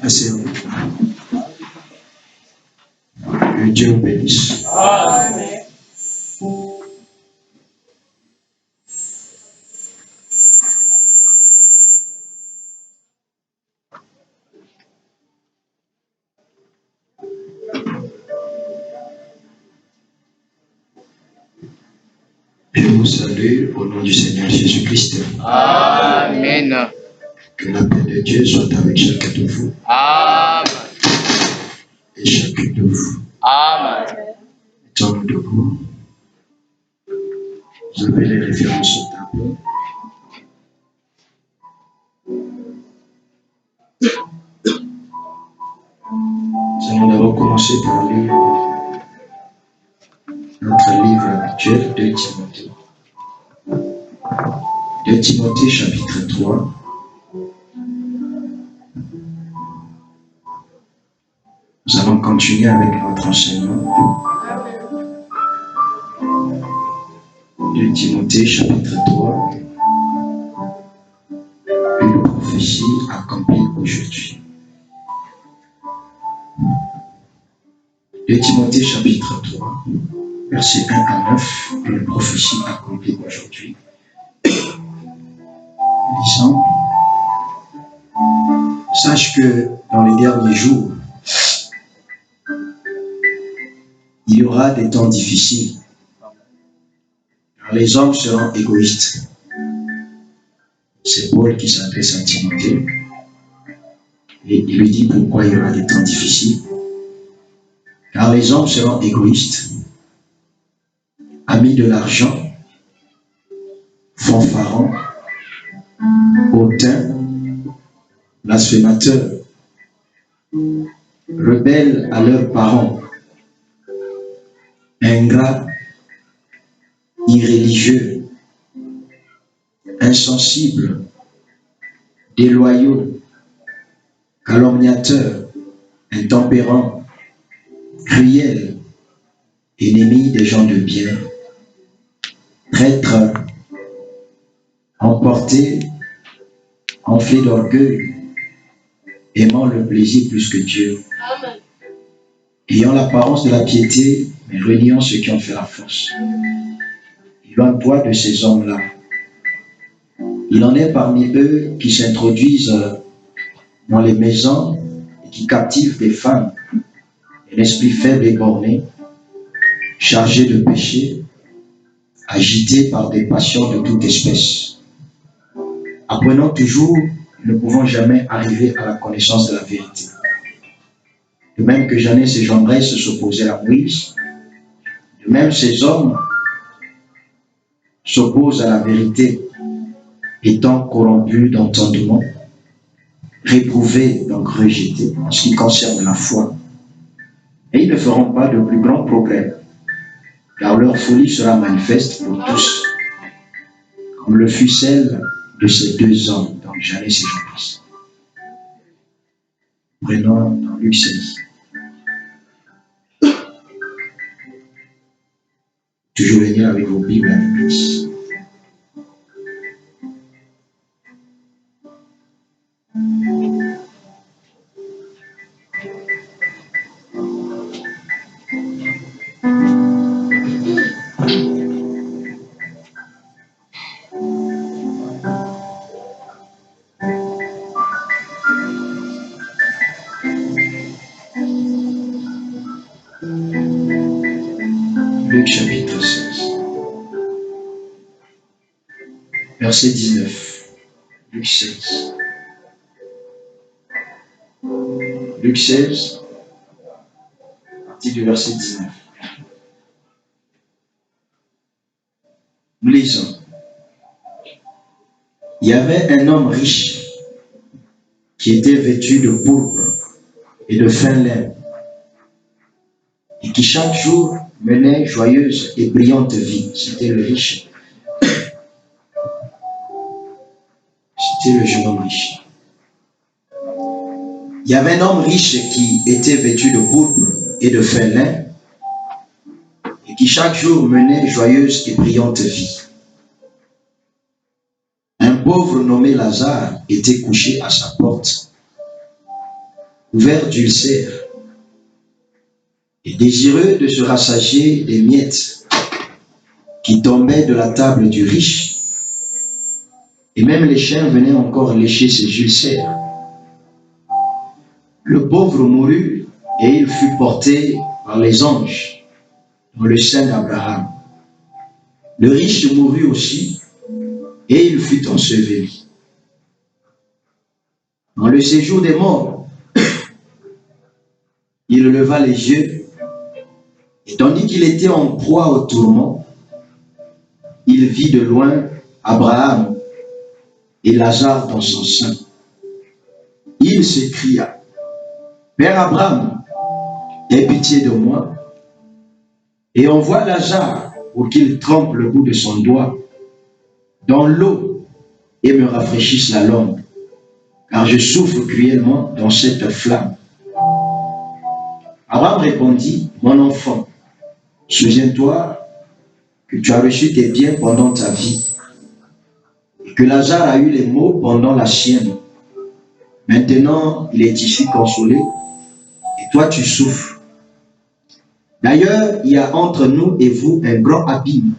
Asseyez-vous. Que Dieu vous bénisse. Amen. Je vous salue au nom du Seigneur Jésus-Christ. Amen. Que la paix de Dieu soit avec chacun de vous. Amen. Et chacun de vous. Amen. Mettons-nous debout. Vous avez les références au tableau. Nous allons d'abord commencer par lire notre livre habituel de Timothée. 2 Timothée chapitre 3. Nous allons continuer avec notre enseignement. 2 Timothée chapitre 3. Une prophétie accomplie aujourd'hui. 2 Timothée chapitre 3, versets 1 à 9, une prophétie accomplie aujourd'hui. Lisons. Sache que dans les derniers jours, il y aura des temps difficiles. Car les hommes seront égoïstes. C'est Paul qui s'adresse à Timothée. Et il lui dit pourquoi il y aura des temps difficiles. Car les hommes seront égoïstes, amis de l'argent, fanfarons, hautains, blasphémateurs, rebelles à leurs parents, ingrats, irréligieux, insensibles, déloyaux, calomniateurs, intempérants, cruels, ennemis des gens de bien, traîtres, emportés, enflés d'orgueil, aimant le plaisir plus que Dieu, ayant l'apparence de la piété, mais reniant ceux qui ont fait la force. Éloigne-toi de ces hommes-là. Il en est parmi eux qui s'introduisent dans les maisons et qui captivent des femmes, un esprit faible et borné, chargé de péché, agité par des passions de toute espèce. Apprenons toujours, nous ne pouvons jamais arriver à la connaissance de la vérité. De même que Janès et Jambres s'opposaient à Moïse, de même ces hommes s'opposent à la vérité, étant corrompus d'entendement, réprouvés, donc rejetés, en ce qui concerne la foi. Et ils ne feront pas de plus grands progrès, car leur folie sera manifeste pour tous, comme le fut celle de ces deux hommes, donc Janès et Jambres. Prenons dans Luc 16. Toujours venir avec vos Bibles à l'église. Luc chapitre 16. Verset 19. Luc 16. Luc 16, à partir du verset 19. Nous lisons. Il y avait un homme riche qui était vêtu de pourpre et de fin lin et qui chaque jour menait joyeuse et brillante vie. C'était le riche. C'était le jeune homme riche. Il y avait un homme riche qui était vêtu de pourpre et de fin lin et qui chaque jour menait joyeuse et brillante vie. Un pauvre nommé Lazare était couché à sa porte. couvert d'ulcères et désireux de se rassasier des miettes qui tombaient de la table du riche. Et même les chiens venaient encore lécher ses ulcères. Le pauvre mourut et il fut porté par les anges dans le sein d'Abraham. Le riche mourut aussi et il fut enseveli. Dans le séjour des morts, il leva les yeux et tandis qu'il était en proie au tourment, il vit de loin Abraham et Lazare dans son sein. Il s'écria: Père Abraham, aie pitié de moi et envoie Lazare pour qu'il trempe le bout de son doigt dans l'eau et me rafraîchisse la langue, car je souffre cruellement dans cette flamme. Abraham répondit: Mon enfant, souviens-toi que tu as reçu tes biens pendant ta vie, et que Lazare a eu les maux pendant la sienne. Maintenant, il est ici consolé, et toi tu souffres. D'ailleurs, il y a entre nous et vous un grand abîme,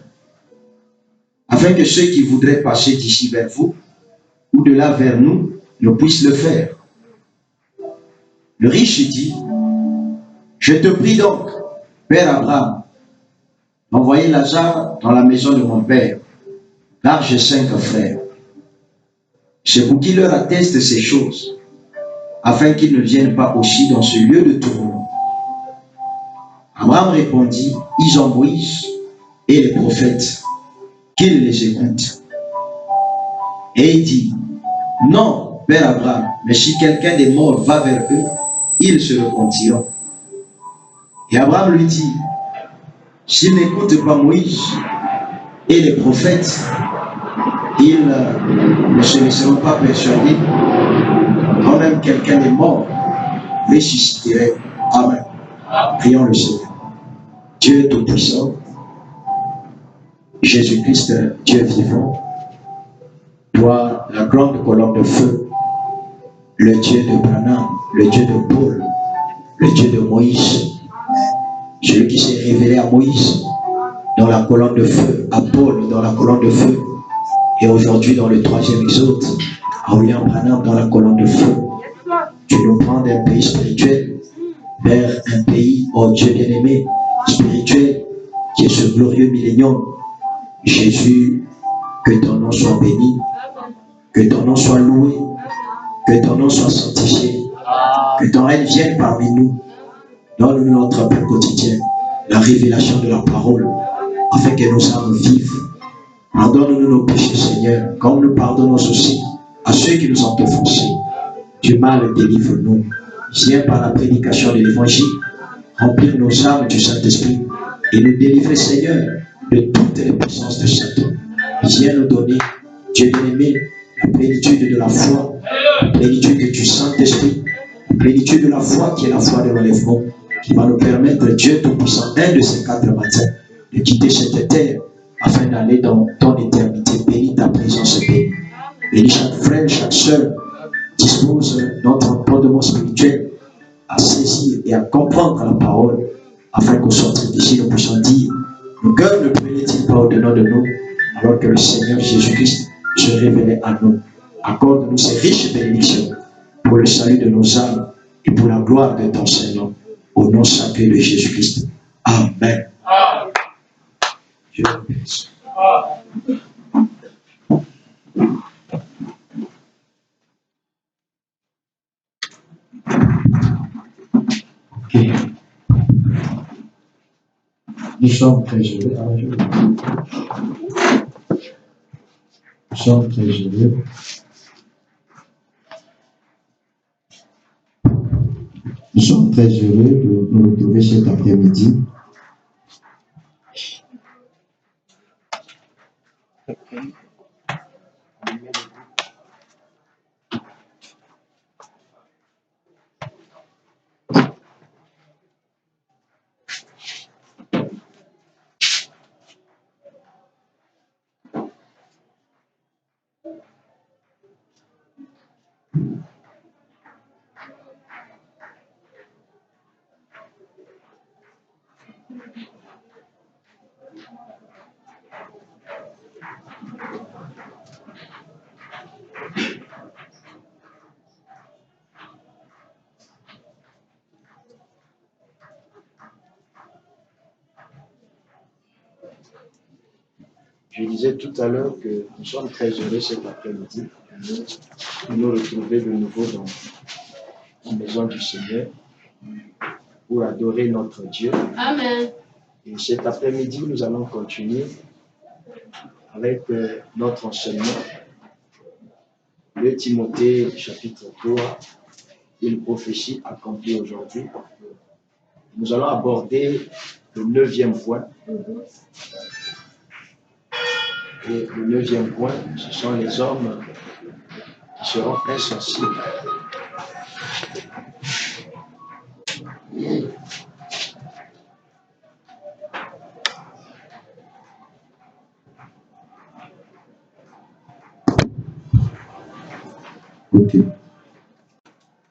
afin que ceux qui voudraient passer d'ici vers vous, ou de là vers nous, ne puissent le faire. Le riche dit: Je te prie donc, Père Abraham, d'envoyer Lazare dans la maison de mon père, car j'ai 5 frères. C'est pour qu'il leur atteste ces choses, afin qu'ils ne viennent pas aussi dans ce lieu de tourment. Abraham répondit: Ils ont Moïse et les prophètes, qu'ils les écoutent. Et il dit: Non, Père Abraham, mais si quelqu'un des morts va vers eux, ils se repentiront. Et Abraham lui dit: S'ils n'écoutent pas Moïse et les prophètes, ils ne se laisseront pas persuader, quand même quelqu'un des morts ressusciterait. Amen. Prions le Seigneur. Dieu Tout-Puissant, Jésus-Christ, Dieu vivant, toi, la grande colonne de feu, le Dieu de Branham, le Dieu de Paul, le Dieu de Moïse, celui qui s'est révélé à Moïse dans la colonne de feu, à Paul dans la colonne de feu, et aujourd'hui dans le 3e exode, à William Branham dans la colonne de feu. Tu nous prends d'un pays spirituel vers un pays, oh Dieu bien-aimé, spirituel, qui est ce glorieux millénium. Jésus, que ton nom soit béni, que ton nom soit loué, que ton nom soit sanctifié, que ton règne vienne parmi nous. Donne-nous notre pain quotidien, la révélation de la parole, afin que nos âmes vivent. Pardonne-nous nos péchés, Seigneur, comme nous pardonnons aussi à ceux qui nous ont offensés. Du mal, délivre-nous. Viens par la prédication de l'évangile, remplir nos âmes du Saint-Esprit et nous délivrer, Seigneur, de toutes les puissances de Satan. Viens nous donner, Dieu bien-aimé, la plénitude de la foi, la plénitude du Saint-Esprit, la plénitude de la foi qui est la foi de l'enlèvement, qui va nous permettre, Dieu Tout-Puissant, un de ces 4 matins, de quitter cette terre afin d'aller dans ton éternité. Bénis ta présence, bénie. Bénis chaque frère, chaque soeur. Dispose notre entendement spirituel à saisir et à comprendre la parole, afin qu'au sortir d'ici, nous puissions dire: nos cœurs ne prenaient-ils pas au-dedans de nous, alors que le Seigneur Jésus-Christ se révélait à nous. Accorde-nous ces riches bénédictions pour le salut de nos âmes et pour la gloire de ton Seigneur, au nom sacré de Jésus-Christ. Amen. Dieu vous bénisse. Okay. Nous sommes très heureux. Nous sommes très heureux. Nous sommes très heureux de nous retrouver cet après-midi. Je disais tout à l'heure que nous sommes très heureux cet après-midi de nous retrouver de nouveau dans la maison du Seigneur pour adorer notre Dieu. Amen. Et cet après-midi, nous allons continuer avec notre enseignement. 2 Timothée chapitre 3, une prophétie accomplie aujourd'hui. Nous allons aborder le 9e point. Et le 9e point, ce sont les hommes qui seront insensibles. Ok.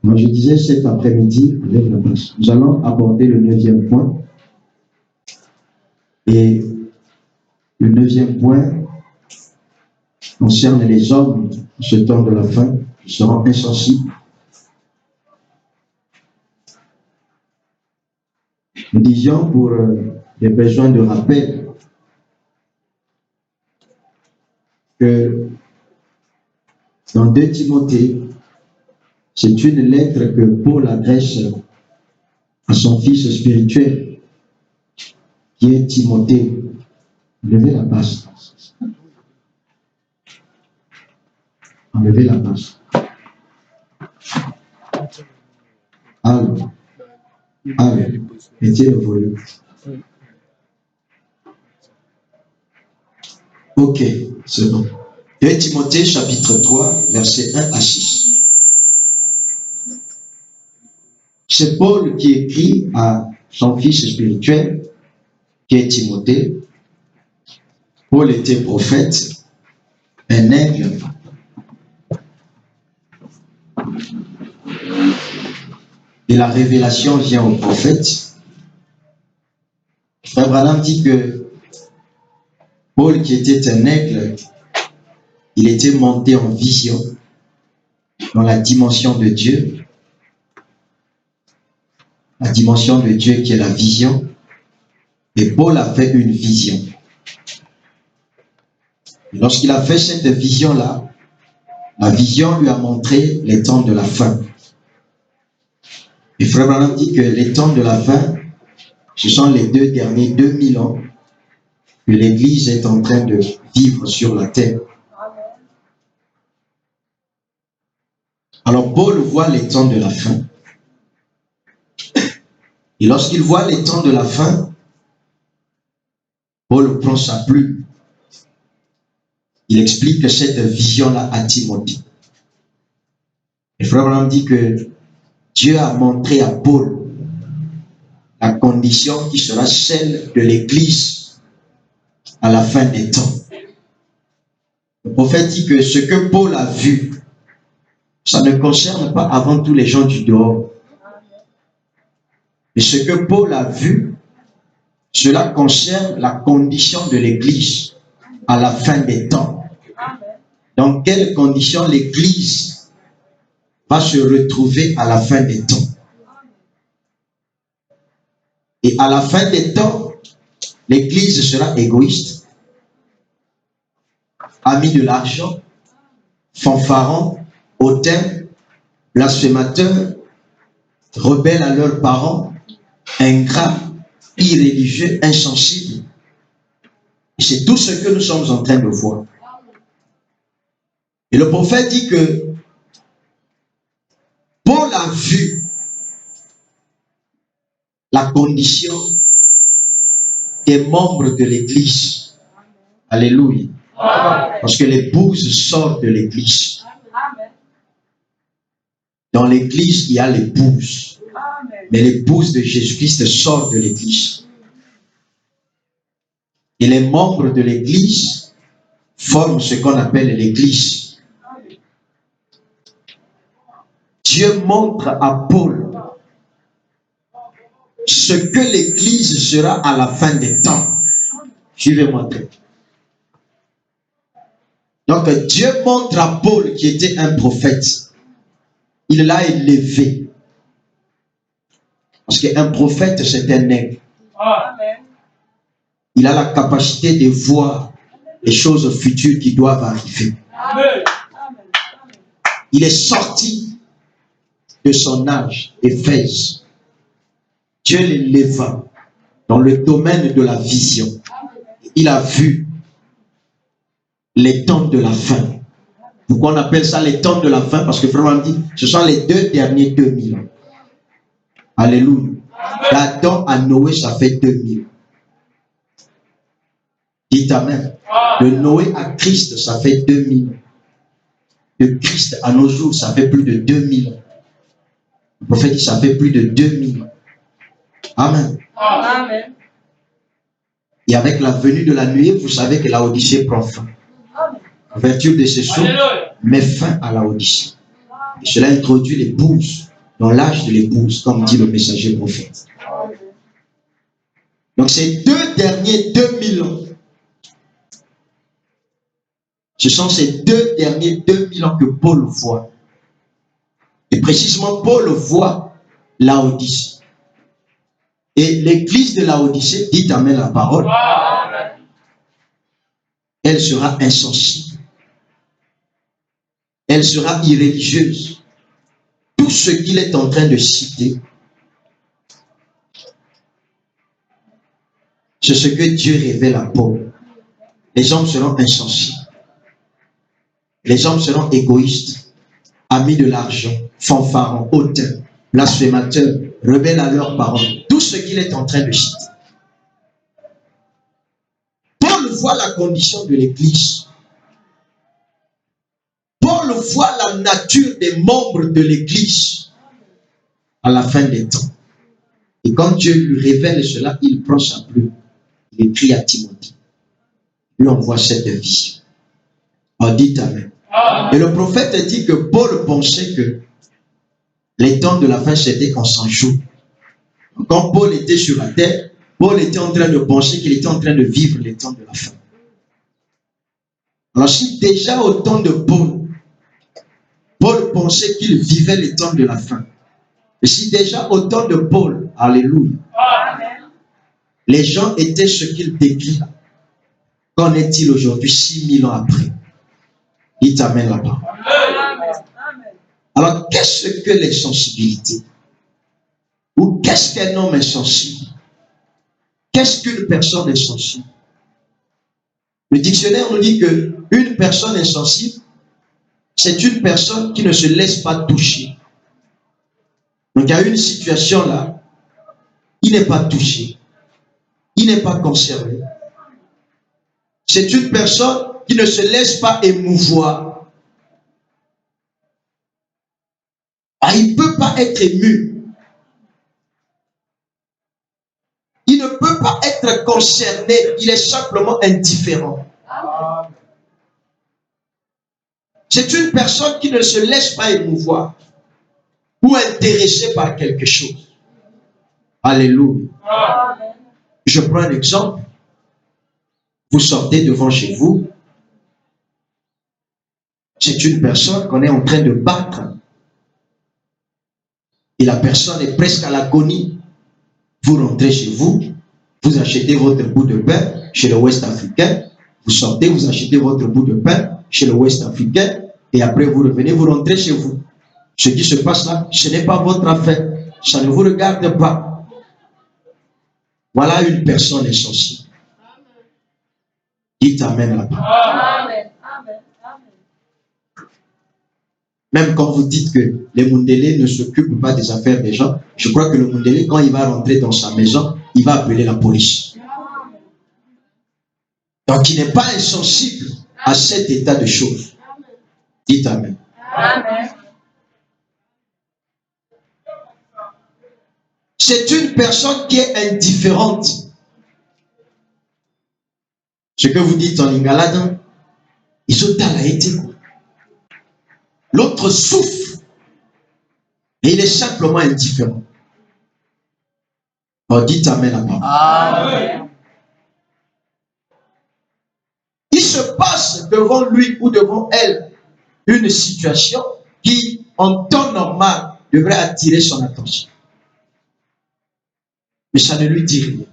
Moi, je disais cet après-midi, nous allons aborder le 9e point. Et le 9e point concerne les hommes de ce temps de la fin qui seront insensibles. Nous disions pour des besoins de rappel que dans 2 Timothée, c'est une lettre que Paul adresse à son fils spirituel, qui est Timothée. Levez la base. Enlevez la base. Allô. Allô. Mettez le volume. Ok, c'est bon. 2 Timothée chapitre 3, versets 1 à 6. C'est Paul qui écrit à son fils spirituel, qui est Timothée. Paul était prophète, un aigle. Et la révélation vient au prophète. Frère Branham dit que Paul, qui était un aigle, il était monté en vision dans la dimension de Dieu. La dimension de Dieu qui est la vision. Et Paul a fait une vision. Et lorsqu'il a fait cette vision-là, la vision lui a montré les temps de la fin. Et Frère Branham dit que les temps de la fin, ce sont les 2 derniers 2000 ans que l'Église est en train de vivre sur la terre. Alors Paul voit les temps de la fin. Et lorsqu'il voit les temps de la fin, Paul prend sa plume. Il explique cette vision-là à Timothée. Et Frère Branham dit que Dieu a montré à Paul la condition qui sera celle de l'Église à la fin des temps. Le prophète dit que ce que Paul a vu, ça ne concerne pas avant tout les gens du dehors. Et ce que Paul a vu, cela concerne la condition de l'Église à la fin des temps. Dans quelles conditions l'Église va se retrouver à la fin des temps. Et à la fin des temps, l'Église sera égoïste, amie de l'argent, fanfaron, hautain, blasphémateur, rebelle à leurs parents, ingrat, irréligieux, insensible. Et c'est tout ce que nous sommes en train de voir. Et le prophète dit que Paul a vu la condition des membres de l'Église. Alléluia. Parce que l'épouse sort de l'Église. Dans l'Église, il y a l'épouse. Mais l'épouse de Jésus-Christ sort de l'Église. Et les membres de l'Église forment ce qu'on appelle l'Église. Dieu montre à Paul ce que l'Église sera à la fin des temps. Je vais montrer. Donc Dieu montre à Paul, qui était un prophète, il l'a élevé. Parce qu'un prophète, c'est un aigle. Il a la capacité de voir les choses futures qui doivent arriver. Amen. Il est sorti de son âge, Éphèse. Dieu l'éleva dans le domaine de la vision. Il a vu les temps de la fin. Pourquoi on appelle ça les temps de la fin? Parce que vraiment dit, ce sont les 2 derniers 2000 ans. Alléluia. D'Adam à Noé, ça fait 2000. Dites Amen. De Noé à Christ, ça fait 2000 ans. De Christ à nos jours, ça fait plus de 2000 ans. Le prophète dit, ça fait plus de 2000 ans. Amen. Amen. Et avec la venue de la nuée, vous savez que la Odyssée prend fin. En vertu de ce sceau, met fin à la Odyssée. Et cela introduit l'épouse dans l'âge de l'épouse, comme dit le messager prophète. Donc ces 2 derniers 2000 ans, ce sont ces 2 derniers 2000 ans que Paul voit. Et précisément, Paul voit la Odyssée. Et l'église de la Odyssée, dit Amen la parole, elle sera insensible. Elle sera irréligieuse. Tout ce qu'il est en train de citer, c'est ce que Dieu révèle à Paul. Les hommes seront insensibles. Les hommes seront égoïstes, amis de l'argent, fanfarons, hautains, blasphémateurs, rebelles à leurs paroles. Tout ce qu'il est en train de citer. Paul voit la condition de l'église. Paul voit la nature des membres de l'église à la fin des temps. Et quand Dieu lui révèle cela, il prend sa plume. Il écrit à Timothée. Lui envoie cette vision. On dit Amen. Et le prophète dit que Paul pensait que les temps de la fin, c'était en 100 jours. Quand Paul était sur la terre, Paul était en train de penser qu'il était en train de vivre les temps de la fin. Alors si déjà au temps de Paul, Paul pensait qu'il vivait les temps de la fin. Et si déjà au temps de Paul, alléluia, les gens étaient ce qu'ils décrivent, qu'en est-il aujourd'hui, 6000 ans après? Dites Amen là-bas. Alors, qu'est-ce que l'insensibilité? Ou qu'est-ce qu'un homme insensible? Qu'est-ce qu'une personne insensible? Le dictionnaire nous dit qu'une personne insensible, c'est une personne qui ne se laisse pas toucher. Donc, il y a une situation là, il n'est pas touché, il n'est pas concerné. C'est une personne qui ne se laisse pas émouvoir. Il ne peut pas être ému. Il ne peut pas être concerné. Il est simplement indifférent. C'est une personne qui ne se laisse pas émouvoir ou intéresser par quelque chose. Alléluia. Je prends un exemple. Vous sortez devant chez vous. C'est une personne qu'on est en train de battre. Et la personne est presque à l'agonie. Vous rentrez chez vous, vous achetez votre bout de pain chez le Ouest africain, vous sortez, vous achetez votre bout de pain chez le Ouest africain, et après vous revenez, vous rentrez chez vous. Ce qui se passe là, ce n'est pas votre affaire. Ça ne vous regarde pas. Voilà une personne insensible. Dites Amen là-bas. Amen. Amen. Même quand vous dites que les Mundélé ne s'occupent pas des affaires des gens, je crois que le Mundélé, quand il va rentrer dans sa maison, il va appeler la police. Donc il n'est pas insensible à cet état de choses. Dites Amen. Amen. C'est une personne qui est indifférente. Ce que vous dites en lingala, ils ont à été quoi. L'autre souffre et il est simplement indifférent. Oh, dites Amen là-bas. Amen. Il se passe devant lui ou devant elle une situation qui, en temps normal, devrait attirer son attention. Mais ça ne lui dit rien.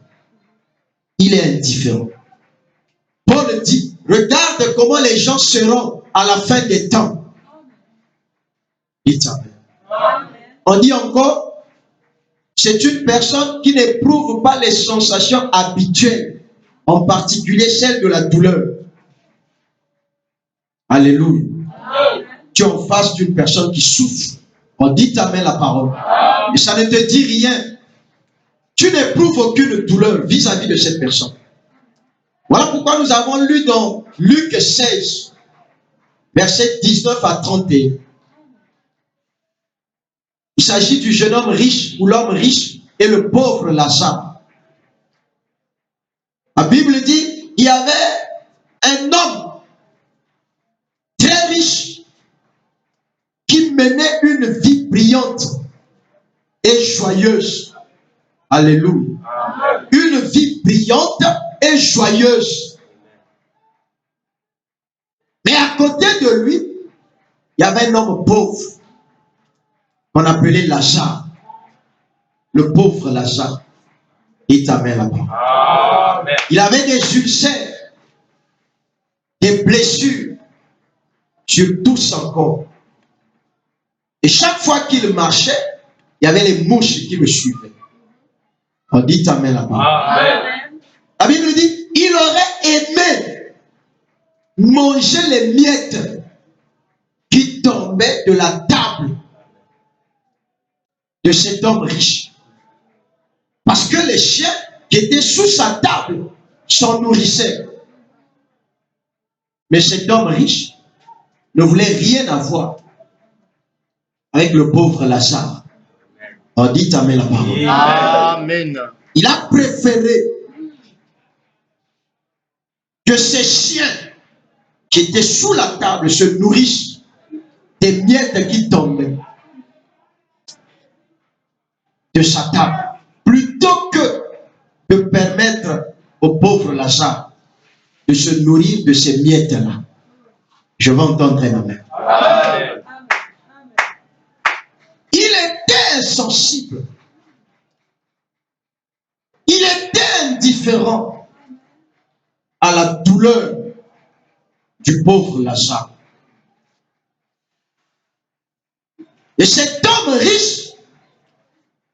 Il est indifférent. Paul dit, Regarde comment les gens seront à la fin des temps. Dites amen. On dit encore, c'est une personne qui n'éprouve pas les sensations habituelles, en particulier celles de la douleur. Alléluia. Tu es en face d'une personne qui souffre. On dit amen la parole. Et ça ne te dit rien. Tu n'éprouves aucune douleur vis-à-vis de cette personne. Voilà pourquoi nous avons lu dans Luc 16, versets 19 à 31. Il s'agit du jeune homme riche ou l'homme riche et le pauvre Lazare. La Bible dit, il y avait un homme très riche qui menait une vie brillante et joyeuse. Alléluia. Amen. Une vie brillante et joyeuse. Mais à côté de lui, il y avait un homme pauvre qu'on appelait Lazare. Le pauvre Lazare. Il t'amène là-bas. Il avait des ulcères, des blessures sur tout son corps. Et chaque fois qu'il marchait, il y avait les mouches qui le suivaient. On dit amen là-bas. La Bible dit, il aurait aimé manger les miettes qui tombaient de la table de cet homme riche. Parce que les chiens qui étaient sous sa table s'en nourrissaient. Mais cet homme riche ne voulait rien avoir avec le pauvre Lazare. On dit amen la parole. Amen. Il a préféré que ces chiens qui étaient sous la table se nourrissent des miettes qui tombaient de sa table, plutôt que de permettre au pauvre Lazare de se nourrir de ces miettes-là. Je vais entendre un amen. Amen. Il était insensible. Il était indifférent à la douleur du pauvre Lazare. Et cet homme riche,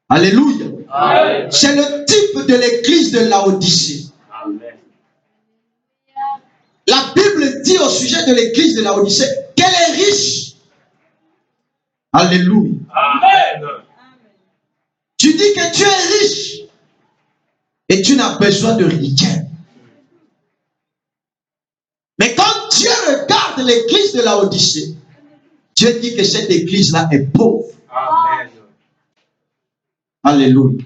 alléluia, c'est le type de l'église de Laodicée. Amen. La Bible dit au sujet de l'église de Laodicée qu'elle est riche. Alléluia. Amen. Tu dis que tu es riche et tu n'as besoin de rien. Mais quand Dieu regarde l'église de Laodicée, Dieu dit que cette église-là est pauvre. Amen. Alléluia.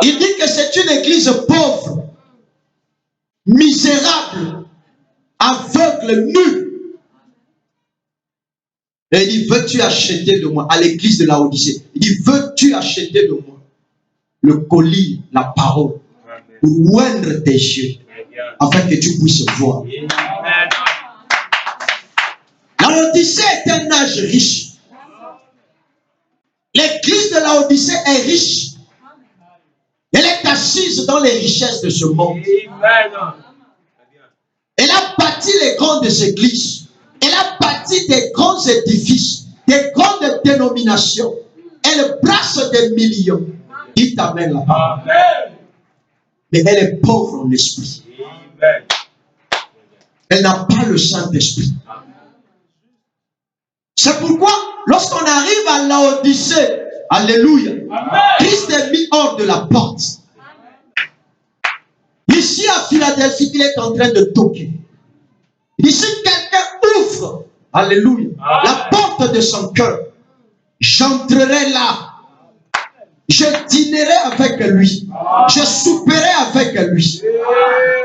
Il dit que c'est une église pauvre, misérable, aveugle, nue. Et il dit, veux-tu acheter de moi, à l'église de Laodicée, il dit, veux-tu acheter de moi le colis, la parole, pour oindre tes yeux, afin que tu puisses voir. Laodicée est un âge riche. L'église de Laodicée est riche. Elle est assise dans les richesses de ce monde. Elle a bâti les grandes églises. Elle a bâti des grands édifices, des grandes dénominations. Elle brasse des millions. Il t'amène là-bas. Mais elle est pauvre en esprit. Elle n'a pas le Saint-Esprit. C'est pourquoi, lorsqu'on arrive à Laodicée, alléluia, Christ est mis hors de la porte. Ici à Philadelphie, il est en train de toquer. Ici, quelqu'un ouvre, alléluia, la porte de son cœur. J'entrerai là. Je dînerai avec lui. Je souperai avec lui.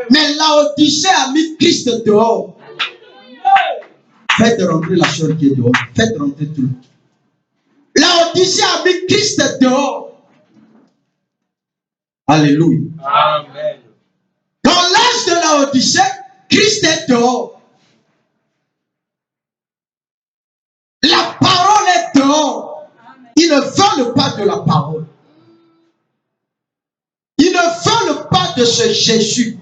Mais Laodicée a mis Christ dehors. Faites rentrer la soeur qui est dehors. Faites rentrer tout le monde. Laodicée a mis Christ dehors. Alléluia. Amen. Dans l'âge de Laodicée, Christ est dehors. La parole est dehors. Ils ne veulent pas de la parole. Ils ne veulent pas de ce Jésus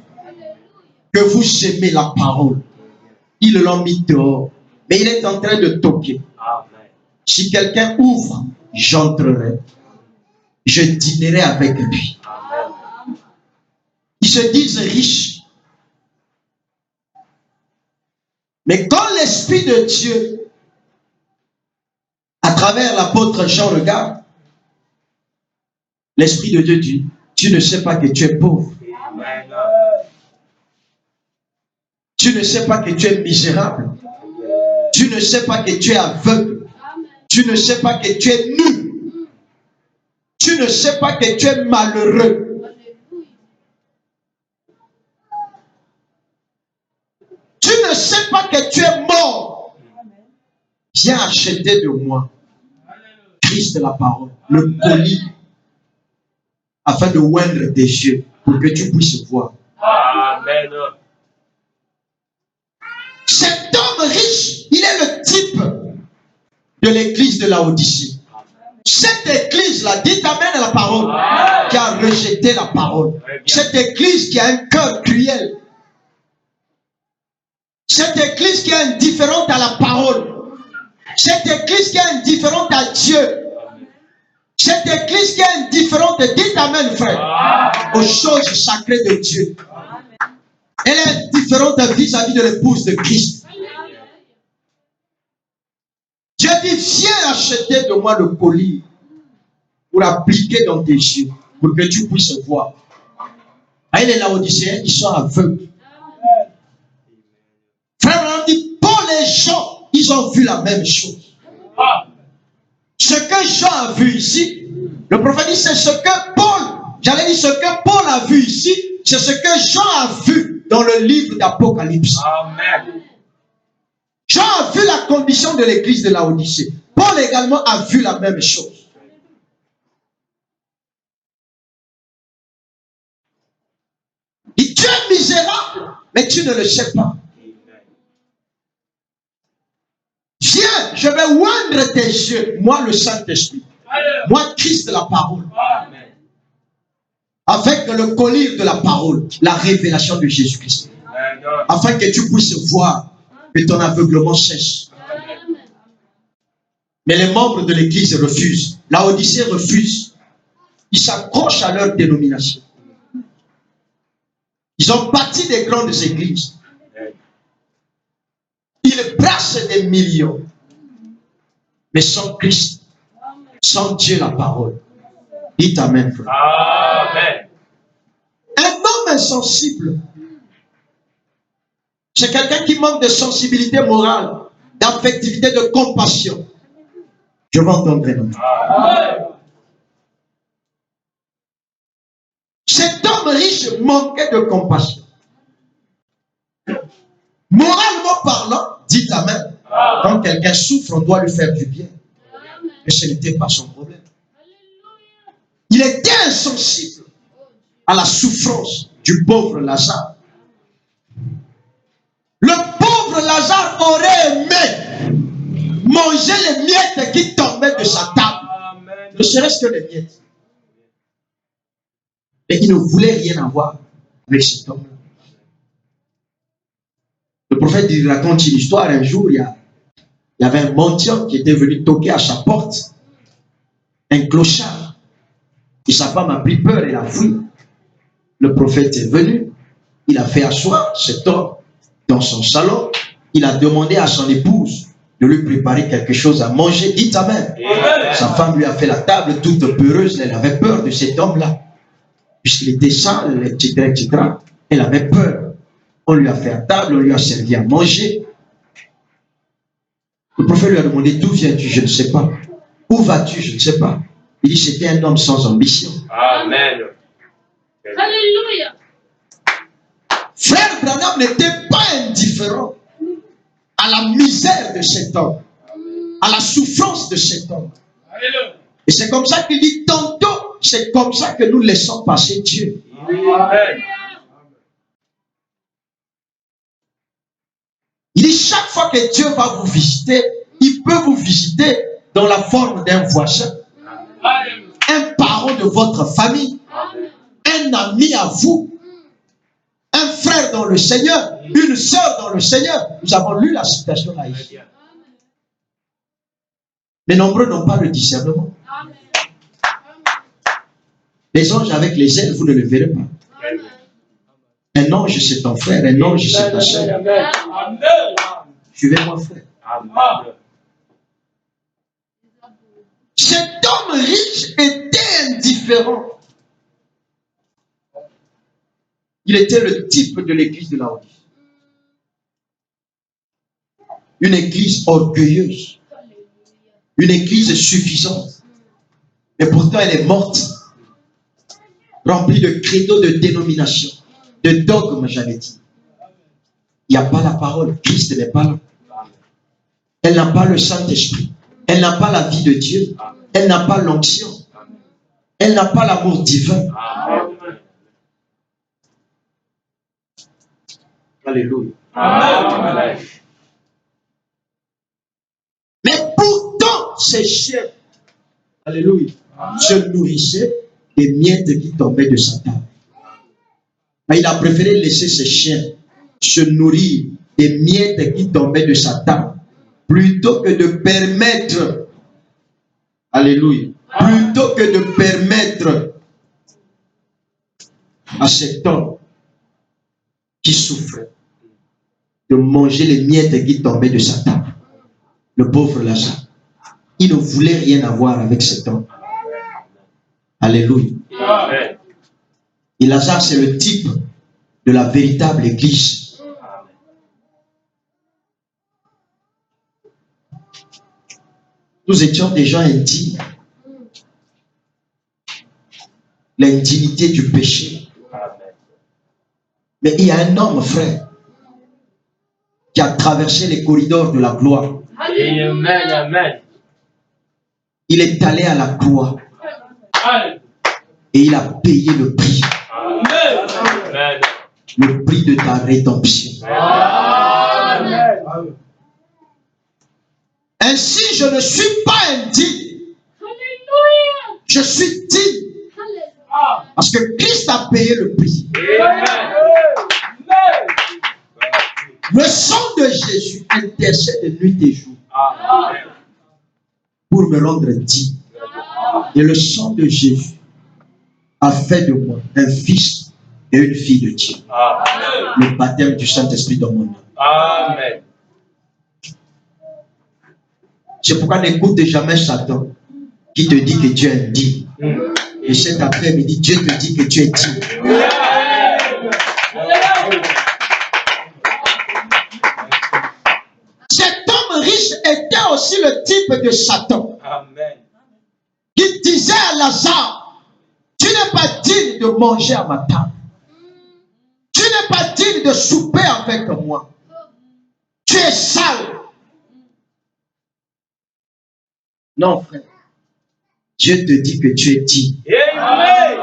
que vous aimez la parole. Ils l'ont mis dehors. Mais il est en train de toquer. Si quelqu'un ouvre, j'entrerai. Je dînerai avec lui. Ils se disent riches. Mais quand l'Esprit de Dieu, à travers l'apôtre Jean, regarde, l'Esprit de Dieu dit, tu ne sais pas que tu es pauvre. Tu ne sais pas que tu es misérable. Tu ne sais pas que tu es aveugle. Tu ne sais pas que tu es nu. Tu ne sais pas que tu es malheureux. Tu ne sais pas que tu es mort. Viens acheter de moi, Christ de la parole, le colis, afin de oindre tes yeux, pour que tu puisses voir. Amen. Cet homme riche, il est le type de l'église de Laodicée. Cette église-là, dites amen à la parole, qui a rejeté la parole. Cette église qui a un cœur cruel. Cette église qui est indifférente à la parole. Cette église qui est indifférente à Dieu. Cette église qui est indifférente, dites amen frère, aux choses sacrées de Dieu. Elle est indifférente vis-à-vis de l'épouse de Christ. Dieu dit, viens acheter de moi le colis pour appliquer dans tes yeux, pour que tu puisses voir. Et les Laodicéens, ils sont aveugles. Frère, on dit, pour les gens, ils ont vu la même chose. Ce que Jean a vu ici, le prophète dit, c'est ce que Paul, j'allais dire ce que Paul a vu ici, c'est ce que Jean a vu dans le livre d'Apocalypse. Amen. Jean a vu la condition de l'église de Laodicée. Paul également a vu la même chose. Et tu es misérable, mais tu ne le sais pas. Viens, je vais oindre tes yeux, moi le Saint-Esprit, moi Christ de la parole, avec le collier de la parole, la révélation de Jésus-Christ, afin que tu puisses voir, que ton aveuglement cesse. Mais les membres de l'église refusent. Laodicée refuse. Ils s'accrochent à leur dénomination. Ils ont bâti des grandes églises. Ils brassent des millions. Mais sans Christ, sans Dieu la parole. Dites amen, frère. Amen. Un homme insensible, c'est quelqu'un qui manque de sensibilité morale, d'affectivité, de compassion. Je vais entendre un homme. Cet homme riche manquait de compassion. Moralement parlant, dites amen. Quand quelqu'un souffre, on doit lui faire du bien. Mais ce n'était pas son problème. Il était insensible à la souffrance du pauvre Lazare. Le pauvre Lazare aurait aimé manger les miettes qui tombaient de sa table. Ne serait-ce que les miettes. Et il ne voulait rien avoir avec cet homme. Le prophète il raconte une histoire. Un jour, il y avait un mendiant qui était venu toquer à sa porte. Un clochard. Et sa femme a pris peur et a fui. Le prophète est venu. Il a fait asseoir cet homme dans son salon. Il a demandé à son épouse de lui préparer quelque chose à manger. Dites amen. Sa femme lui a fait la table toute peureuse. Elle avait peur de cet homme-là. Puisqu'il était sale, etc., etc. Elle avait peur. On lui a fait la table, on lui a servi à manger. Le prophète lui a demandé, d'où viens-tu? Je ne sais pas. Où vas-tu? Je ne sais pas. Il dit, c'était un homme sans ambition. Amen. Alléluia. Frère Branham n'était pas indifférent à la misère de cet homme, à la souffrance de cet homme. Et c'est comme ça qu'il dit, tantôt, c'est comme ça que nous laissons passer Dieu. Amen. Il dit, chaque fois que Dieu va vous visiter, il peut vous visiter dans la forme d'un voisin, un parent de votre famille, un ami à vous, un frère dans le Seigneur, une sœur dans le Seigneur. Nous avons lu la citation là ici. Mais nombreux n'ont pas le discernement. Les anges avec les ailes, vous ne le verrez pas. Un ange, c'est ton frère, un ange, c'est ta sœur. Suivez-moi, frère. Cet homme riche était indifférent. Il était le type de l'église de Laodicée. Une église orgueilleuse. Une église suffisante. Mais pourtant, elle est morte. Remplie de credos, de dénominations, de dogmes, j'avais dit. Il n'y a pas la parole. Christ n'est pas là. Elle n'a pas le Saint-Esprit. Elle n'a pas la vie de Dieu. Elle n'a pas l'onction. Elle n'a pas l'amour divin. Alléluia. Amen. Mais pourtant, ces chiens, alléluia, se nourrissaient des miettes qui tombaient de sa table. Mais il a préféré laisser ses chiens se nourrir des miettes qui tombaient de sa table plutôt que de permettre, alléluia, plutôt que de permettre à cet homme qui souffrait de manger les miettes qui tombaient de sa table. Le pauvre Lazare, il ne voulait rien avoir avec cet homme. Alléluia. Et Lazare, c'est le type de la véritable église. Nous étions des gens indignes. L'indignité du péché. Mais il y a un homme, frère, qui a traversé les corridors de la gloire. Amen, amen. Il est allé à la croix. Et il a payé le prix. Amen. Le prix de ta rédemption. Amen. Ainsi, je ne suis pas indigne. Je suis digne. Parce que Christ a payé le prix. Le sang de Jésus intercède nuit et jour pour me rendre digne. Et le sang de Jésus a fait de moi un fils et une fille de Dieu. Le baptême du Saint-Esprit dans mon âme. Amen. C'est pourquoi n'écoute jamais Satan qui te dit que Dieu est indigne. Et cet après-midi, Dieu te dit que tu es digne. Cet homme riche était aussi le type de Satan. Amen. Qui disait à Lazare, tu n'es pas digne de manger à ma table. Tu n'es pas digne de souper avec moi. Tu es sale. Non, frère. Dieu te dit que tu es digne. Amen.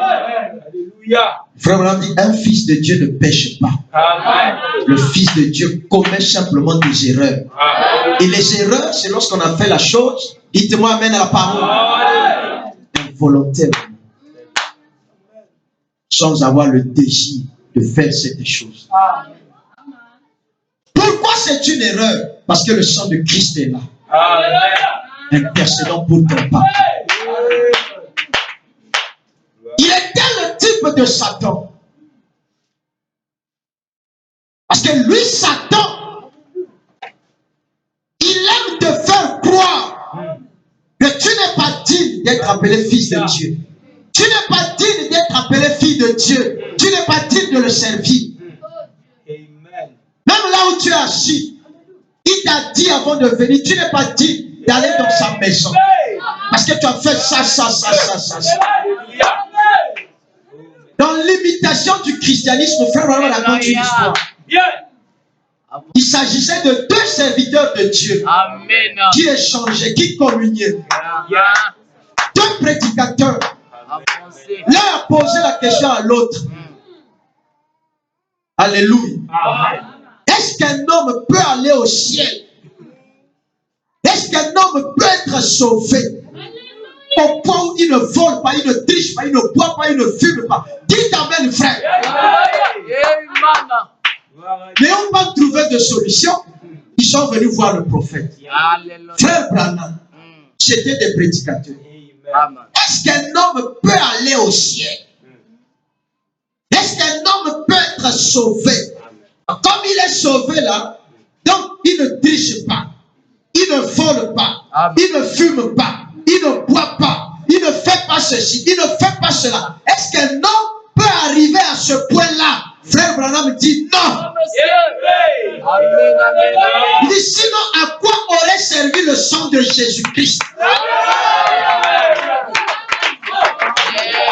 Alléluia. Frère, on dit, un fils de Dieu ne pêche pas. Amen. Le fils de Dieu commet simplement des erreurs. Amen. Et les erreurs, c'est lorsqu'on a fait la chose, dites-moi amen à la parole, involontairement, sans avoir le désir de faire cette chose. Pourquoi c'est une erreur? Parce que le sang de Christ est là, intercédant pour ton papa. Il était le type de Satan. Parce que lui, Satan, il aime te faire croire que tu n'es pas digne d'être appelé fils de Dieu. Tu n'es pas digne d'être appelé fille de Dieu. Tu n'es pas digne de le servir. Amen. Même là où tu es assis, il t'a dit avant de venir, tu n'es pas digne d'aller dans sa maison. Parce que tu as fait ça. Dans l'imitation du christianisme, frère, on raconte une histoire. Il s'agissait de deux serviteurs de Dieu. Amen. Qui échangeaient, qui communiaient. Deux prédicateurs. L'un a posé la question à l'autre. Alléluia. Amen. Est-ce qu'un homme peut aller au ciel? Est-ce qu'un homme peut être sauvé? Au point où il ne vole pas, il ne triche pas, il ne boit pas, il ne fume pas. Dites amen, frère. N'ayant pas trouvé de solution, ils sont venus voir le prophète. Frère Branham, c'était des prédicateurs. Est-ce qu'un homme peut aller au ciel? Est-ce qu'un homme peut être sauvé? Comme il est sauvé là, donc il ne triche pas, il ne vole pas, il ne fume pas, il ne boit pas, il ne fait pas ceci, il ne fait pas cela. Est-ce qu'un homme peut arriver à ce point-là? Frère Branham dit non. Il dit sinon à quoi aurait servi le sang de Jésus-Christ?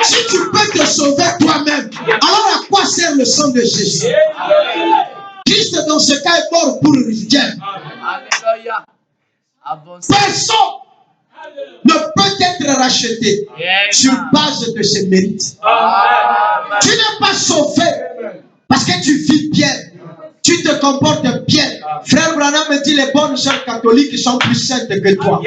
Si tu peux te sauver toi-même, alors à quoi sert le sang de Jésus? Christ dans ce cas est mort pour rien. Personne ne peut être racheté sur base de ses mérites. Tu n'es pas sauvé parce que tu vis bien, tu te comportes bien. Frère Branham me dit les bonnes sœurs catholiques sont plus saintes que toi.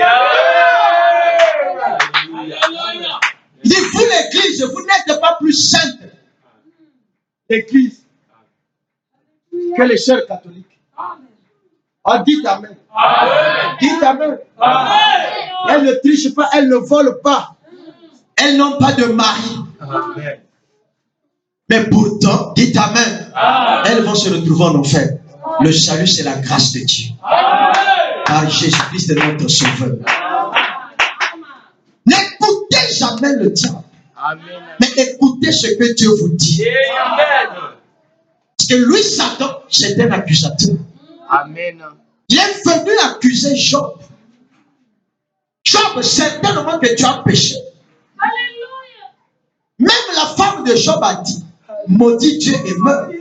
Il dit vous l'église, vous n'êtes pas plus sainte l'église que les sœurs catholiques. Oh, dites amen. Dites amen. Elles ne trichent pas, elles ne volent pas. Elles n'ont pas de mari. Mais pourtant, dites amen. Elles vont se retrouver en enfer. Le salut, c'est la grâce de Dieu. Par Jésus-Christ, notre Sauveur. N'écoutez jamais le diable. Mais écoutez ce que Dieu vous dit. Parce que lui, Satan, c'est un accusateur. Amen. Il est venu accuser Job. Job, certainement que tu as péché. Alléluia. Même la femme de Job a dit, maudit Dieu et meurt.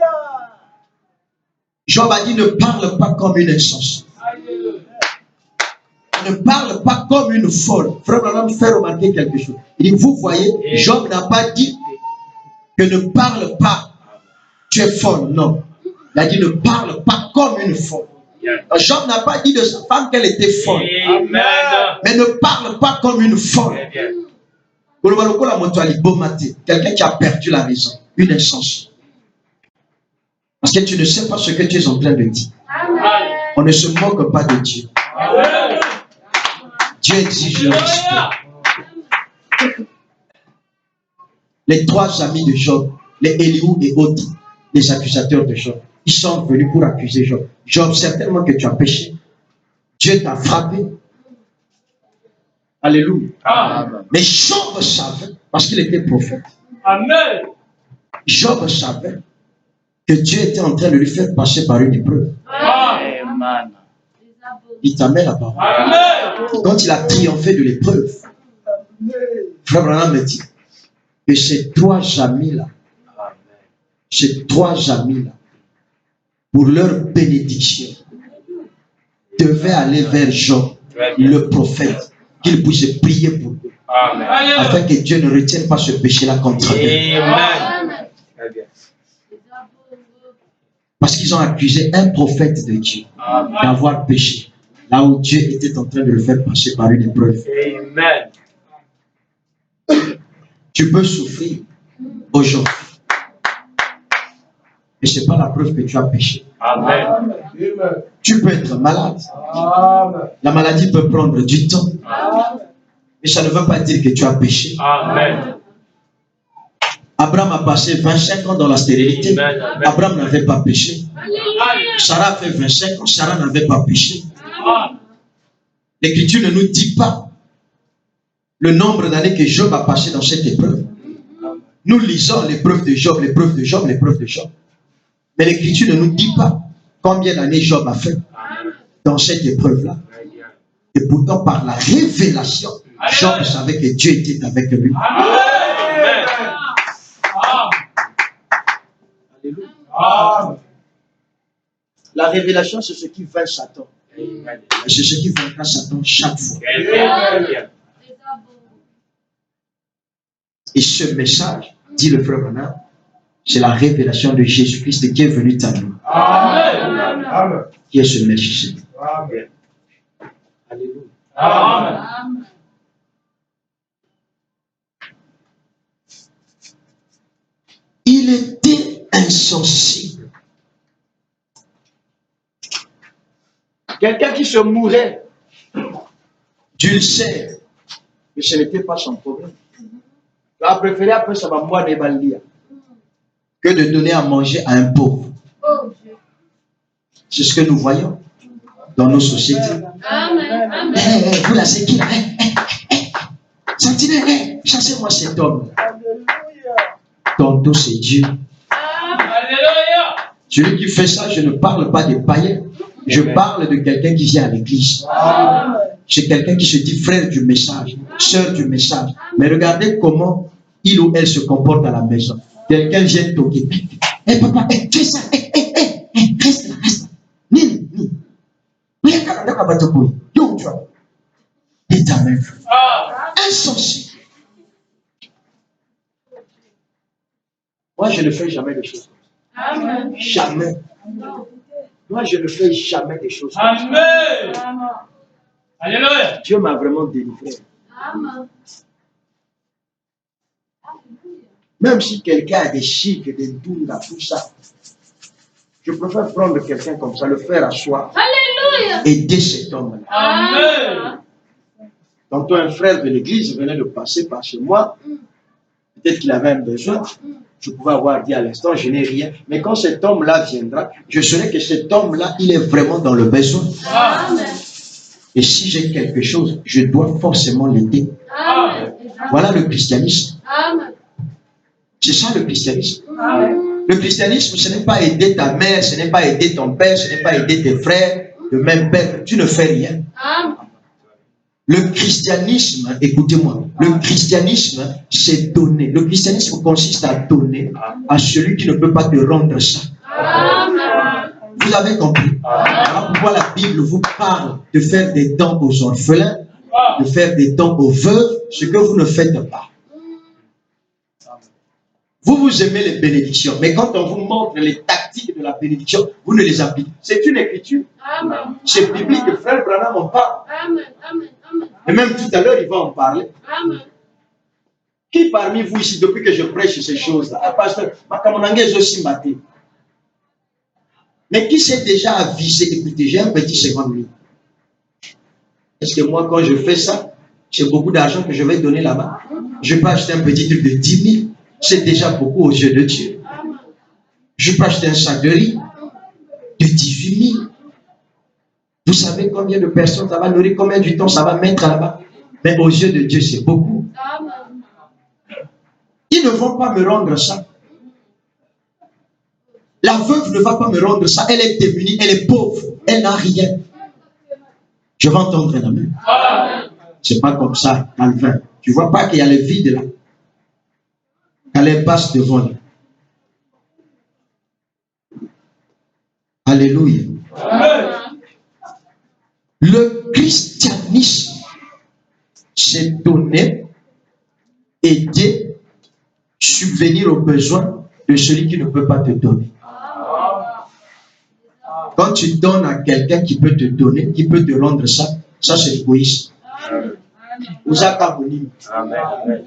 Job a dit, ne parle pas comme une insensée. Ne parle pas comme une folle. Frère Branham fait remarquer quelque chose. Il dit, vous voyez, Job n'a pas dit que ne parle pas, tu es folle. Non. Il a dit, ne parle pas comme une folle. Job n'a pas dit de sa femme qu'elle était folle. Amen. Mais ne parle pas comme une folle. Quelqu'un qui a perdu la raison. Une insensée. Parce que tu ne sais pas ce que tu es en train de dire. Amen. On ne se moque pas de Dieu. Dieu exige le respect. Les trois amis de Job, les Eliou et autres, les accusateurs de Job, ils sont venus pour accuser Job. Job, certainement que tu as péché. Dieu t'a frappé. Alléluia. Amen. Mais Job savait, parce qu'il était prophète. Amen. Job savait que Dieu était en train de lui faire passer par une épreuve. Amen. Il t'a mis la parole. Amen. Quand il a triomphé de l'épreuve, Frère Branham me dit que ces trois amis-là, pour leur bénédiction, devaient aller vers Job, le prophète, qu'il puisse prier pour eux, Amen. afin que Dieu ne retienne pas ce péché-là contre eux. Amen. Parce qu'ils ont accusé un prophète de Dieu d'avoir péché, là où Dieu était en train de le faire passer par une épreuve. Amen. Tu peux souffrir aujourd'hui, mais ce n'est pas la preuve que tu as péché. Amen. Tu peux être malade. La maladie peut prendre du temps, mais ça ne veut pas dire que tu as péché. Amen. Abraham a passé 25 ans dans la stérilité. Abraham n'avait pas péché. Sarah a fait 25 ans. Sarah n'avait pas péché. L'Écriture ne nous dit pas le nombre d'années que Job a passé dans cette épreuve. Nous lisons l'épreuve de Job, l'épreuve de Job, l'épreuve de Job. Mais l'Écriture ne nous dit pas combien d'années Job a fait dans cette épreuve-là. Et pourtant, par la révélation, Job savait que Dieu était avec lui. Alléluia. La révélation, c'est ce qui vainc Satan. Et c'est ce qui vaincra Satan chaque fois. Et ce message, dit le frère Branham, c'est la révélation de Jésus-Christ qui est venu à nous. Amen. Qui est ce Messie. Amen. Alléluia. Amen. Il était insensible Quelqu'un qui se mourait d'ulcère, mais ce n'était pas son problème. Il a préféré après ça va boire des baldia que de donner à manger à un pauvre. C'est ce que nous voyons dans nos sociétés. Amen. Vous là, c'est qui là? Sentinelle, chassez-moi cet homme. Ton dos, c'est Dieu. Alléluia. Celui qui fait ça, je ne parle pas des païens. Je parle de quelqu'un qui vient à l'église. C'est quelqu'un qui se dit frère du message, sœur du message. Mais regardez comment il ou elle se comporte à la maison. Quelqu'un vient toquer. Hé papa, fais ça. Reste là, reste là. Nini. Dis ta main. Insensé. Moi, je ne fais jamais de choses comme ça. Jamais. Moi, je ne fais jamais des choses comme ça. Amen. Alléluia. Dieu m'a vraiment délivré. Même si quelqu'un a des chics, des doulas, tout ça, je préfère prendre quelqu'un comme ça, le faire asseoir, aider cet homme-là. Amen. Tantôt, un frère de l'église venait de passer par chez moi. Peut-être qu'il avait un besoin. Je pouvais avoir dit à l'instant, je n'ai rien. Mais quand cet homme-là viendra, je saurai que cet homme-là, il est vraiment dans le besoin. Amen. Et si j'ai quelque chose, je dois forcément l'aider. Voilà le christianisme. C'est ça le christianisme. Le christianisme, ce n'est pas aider ta mère, ce n'est pas aider ton père, ce n'est pas aider tes frères, le même père. Tu ne fais rien. Le christianisme, écoutez-moi, le christianisme, c'est donner. Le christianisme consiste à donner à celui qui ne peut pas te rendre ça. Vous avez compris? Voilà pourquoi la Bible vous parle de faire des dons aux orphelins, de faire des dons aux veuves, ce que vous ne faites pas. Vous aimez les bénédictions, mais quand on vous montre les tactiques de la bénédiction, vous ne les appliquez. C'est une écriture. C'est biblique, le frère Branham en parle. Et même tout à l'heure, il va en parler. Qui parmi vous ici, depuis que je prêche ces choses-là, pasteur, mais qui s'est déjà avisé? Écoutez, j'ai un petit second ligne. Est-ce que moi, quand je fais ça, j'ai beaucoup d'argent que je vais donner là-bas? Je peux acheter un petit truc de 10 000. C'est déjà beaucoup aux yeux de Dieu. Je peux acheter un sac de riz de 18 000. Vous savez combien de personnes ça va nourrir, combien de temps ça va mettre là-bas? Mais aux yeux de Dieu, c'est beaucoup. Ils ne vont pas me rendre ça. La veuve ne va pas me rendre ça. Elle est démunie, elle est pauvre, elle n'a rien. Je vais entendre la main. C'est pas comme ça, Calvin. Tu vois pas qu'il y a le vide là. Elle passe devant lui. Alléluia. Amen. Le christianisme, c'est donner, aider, subvenir aux besoins de celui qui ne peut pas te donner. Quand tu donnes à quelqu'un qui peut te donner, qui peut te rendre ça, ça c'est l'égoïsme. Amen.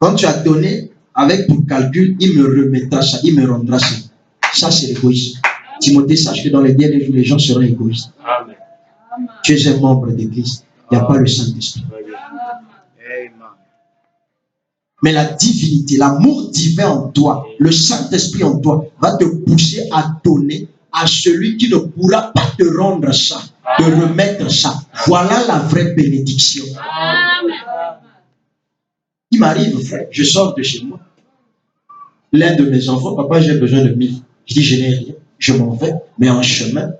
Quand tu as donné, avec pour calcul, il me remettra ça, il me rendra ça. Ça, c'est l'égoïsme. Timothée, sache que dans les derniers jours, les gens seront égoïstes. Amen. Tu es un membre d'église. Il n'y a pas le Saint-Esprit. Mais la divinité, l'amour divin en toi, le Saint-Esprit en toi, va te pousser à donner à celui qui ne pourra pas te rendre ça, te remettre ça. Voilà la vraie bénédiction. Il m'arrive, frère, je sors de chez moi. L'un de mes enfants, papa, j'ai besoin de 1000. Je dis, je n'ai rien. Je m'en vais, mais en chemin,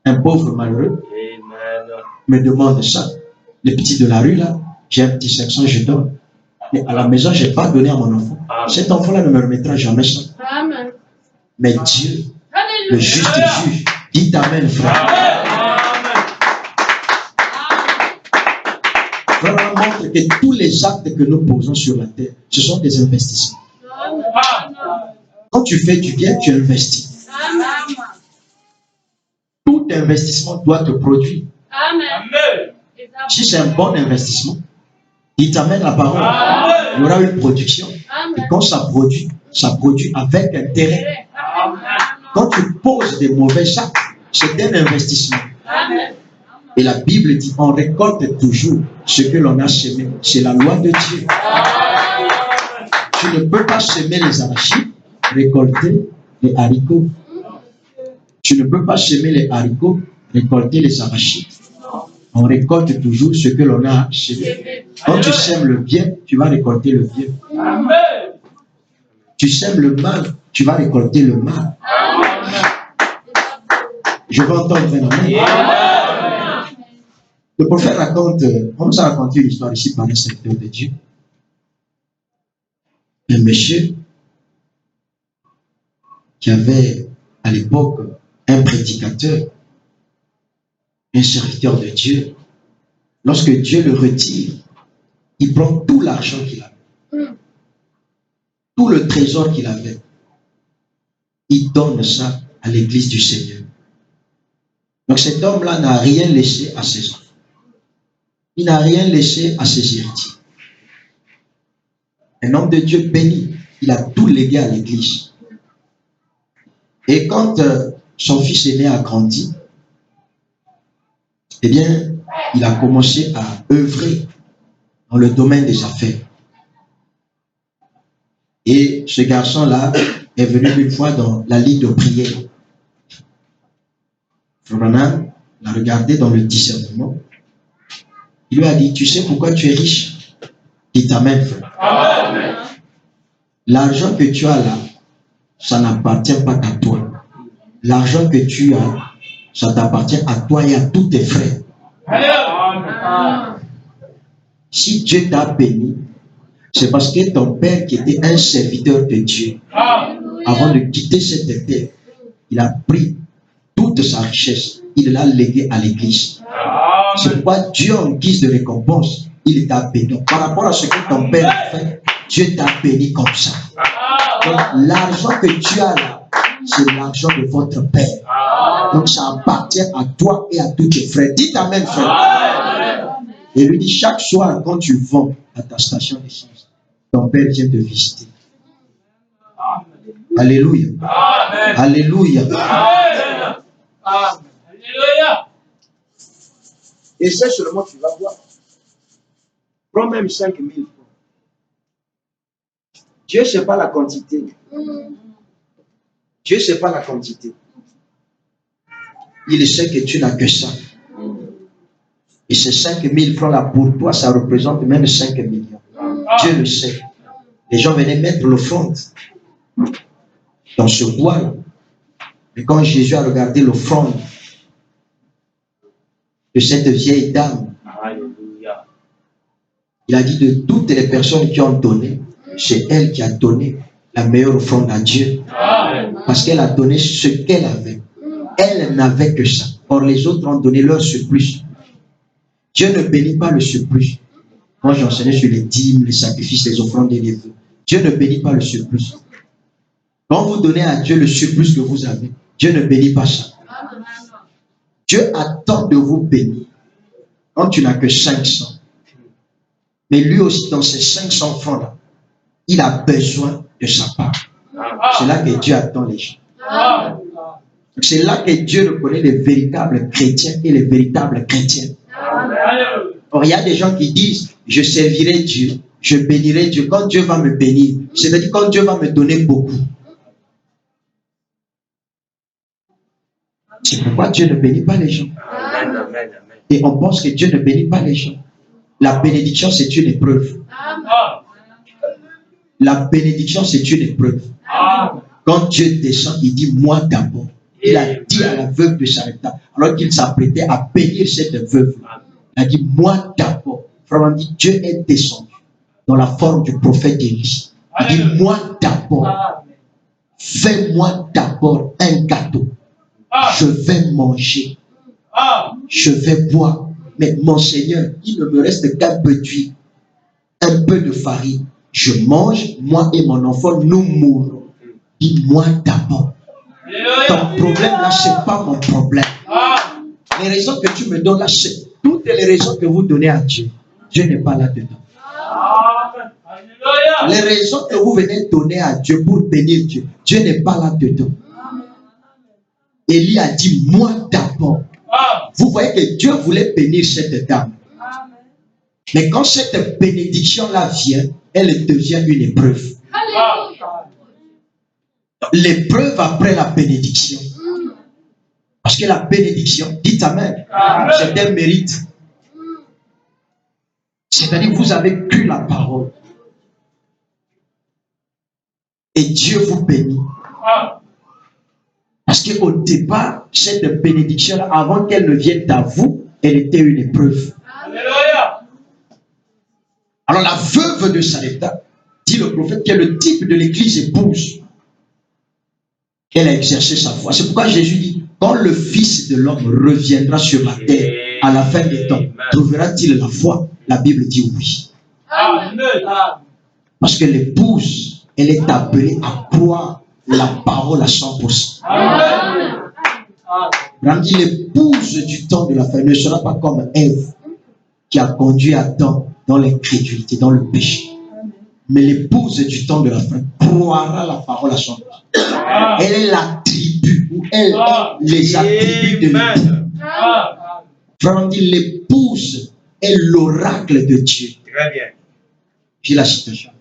un pauvre malheureux me demande ça. Les petits de la rue, là, j'ai un petit 500, je donne. Mais à la maison, je n'ai pas donné à mon enfant. Cet enfant-là ne me remettra jamais ça. Mais Dieu, le juste juge, dit amen, frère. Vraiment montre que tous les actes que nous posons sur la terre, ce sont des investissements. Quand tu fais du bien, tu investis. Tout investissement doit te produire. Si c'est un bon investissement, il t'amène la parole. Il y aura une production. Et quand ça produit avec intérêt. Quand tu poses des mauvais actes, c'est un investissement. Et la Bible dit, on récolte toujours ce que l'on a semé. C'est la loi de Dieu. Tu ne peux pas semer les arachides, récolter les haricots. Tu ne peux pas semer les haricots, récolter les arachides. On récolte toujours ce que l'on a semé. Quand tu sèmes le bien, tu vas récolter le bien. Tu sèmes le mal, tu vas récolter le mal. Je veux entendre un amen. Le prophète raconte, on nous a raconté une histoire ici par un serviteur de Dieu. Un monsieur qui avait à l'époque un prédicateur, un serviteur de Dieu. Lorsque Dieu le retire, il prend tout l'argent qu'il avait, tout le trésor qu'il avait, il donne ça à l'église du Seigneur. Donc cet homme-là n'a rien laissé à ses enfants. Il n'a rien laissé à ses héritiers. Un homme de Dieu béni, il a tout légué à l'église. Et quand son fils aîné a grandi, eh bien, il a commencé à œuvrer dans le domaine des affaires. Et ce garçon-là est venu une fois dans la ligne de prière. Frère l'a regardé dans le discernement. Il lui a dit, tu sais pourquoi tu es riche? Dis amen, frère. Amen. L'argent que tu as là, ça n'appartient pas qu'à toi. L'argent que tu as, ça t'appartient à toi et à tous tes frères. Amen. Si Dieu t'a béni, c'est parce que ton père qui était un serviteur de Dieu, avant de quitter cette terre, il a pris toute sa richesse, il l'a légué à l'église. C'est pourquoi Dieu, en guise de récompense, il t'a béni. Donc, par rapport à ce que ton père a fait, Dieu t'a béni comme ça. Donc, l'argent que tu as là, c'est l'argent de votre père. Donc, ça appartient à toi et à tous tes frères. Dites amen, frère. Et lui dit, chaque soir, quand tu vends à ta station d'essence, ton père vient te visiter. Alléluia. Amen. Alléluia. Amen. Alléluia. Et c'est seulement tu vas voir. Prends même 5 000 francs. Dieu ne sait pas la quantité. Dieu ne sait pas la quantité. Il sait que tu n'as que ça. Et ces 5 000 francs-là, pour toi, ça représente même 5 millions. Dieu le sait. Les gens venaient mettre l'offrande dans ce bois-là. Mais quand Jésus a regardé l'offrande de cette vieille dame, il a dit de toutes les personnes qui ont donné, c'est elle qui a donné la meilleure offrande à Dieu. Parce qu'elle a donné ce qu'elle avait. Elle n'avait que ça. Or, les autres ont donné leur surplus. Dieu ne bénit pas le surplus. Moi, j'enseignais sur les dîmes, les sacrifices, les offrandes et les vœux. Dieu ne bénit pas le surplus. Quand vous donnez à Dieu le surplus que vous avez, Dieu ne bénit pas ça. Dieu attend de vous bénir. Quand tu n'as que 500. Mais lui aussi, dans ces 500 francs-là, il a besoin de sa part. C'est là que Dieu attend les gens. C'est là que Dieu reconnaît les véritables chrétiens et les véritables chrétiennes. Or, il y a des gens qui disent, je servirai Dieu, je bénirai Dieu. Quand Dieu va me bénir, c'est-à-dire quand Dieu va me donner beaucoup. C'est pourquoi Dieu ne bénit pas les gens. Et on pense que Dieu ne bénit pas les gens. La bénédiction, c'est une épreuve. La bénédiction, c'est une épreuve. Quand Dieu descend, il dit, moi d'abord. Il a dit à la veuve de Sarepta, alors qu'il s'apprêtait à bénir cette veuve. Il a dit, moi d'abord. Vraiment dit, Dieu est descendu dans la forme du prophète Élie. Il dit, moi d'abord. Fais-moi d'abord un gâteau. Je vais manger. Je vais boire. Mais mon Seigneur, il ne me reste qu'un peu d'huile, un peu de farine. Je mange, moi et mon enfant, nous mourrons. Dis-moi d'abord. Ton problème là, ce n'est pas mon problème. Les raisons que tu me donnes là, c'est toutes les raisons que vous donnez à Dieu. Dieu n'est pas là-dedans. Les raisons que vous venez donner à Dieu pour bénir Dieu, Dieu n'est pas là-dedans. Élie a dit, moi d'abord. Vous voyez que Dieu voulait bénir cette dame. Mais quand cette bénédiction-là vient, elle devient une épreuve. L'épreuve après la bénédiction. Parce que la bénédiction, dites Amen, c'est un mérite. C'est-à-dire vous avez cru la parole. Et Dieu vous bénit. Parce qu'au départ, cette bénédiction-là, avant qu'elle ne vienne à vous, elle était une épreuve. Alors la veuve de Sarepta, dit le prophète, qui est le type de l'église épouse, elle a exercé sa foi. C'est pourquoi Jésus dit, quand le Fils de l'homme reviendra sur la terre, à la fin des temps, trouvera-t-il la foi? La Bible dit oui. Parce que l'épouse, elle est appelée à croire la parole à 100%. Dit, l'épouse du temps de la fin ne sera pas comme Ève, qui a conduit Adam dans l'incrédulité, dans le péché. Mais l'épouse du temps de la fin croira la parole à 100%. Elle est la tribu, ou elle est les attributs de l'époux. Vraiment dit, l'épouse est l'oracle de Dieu. Très bien. J'ai la citation.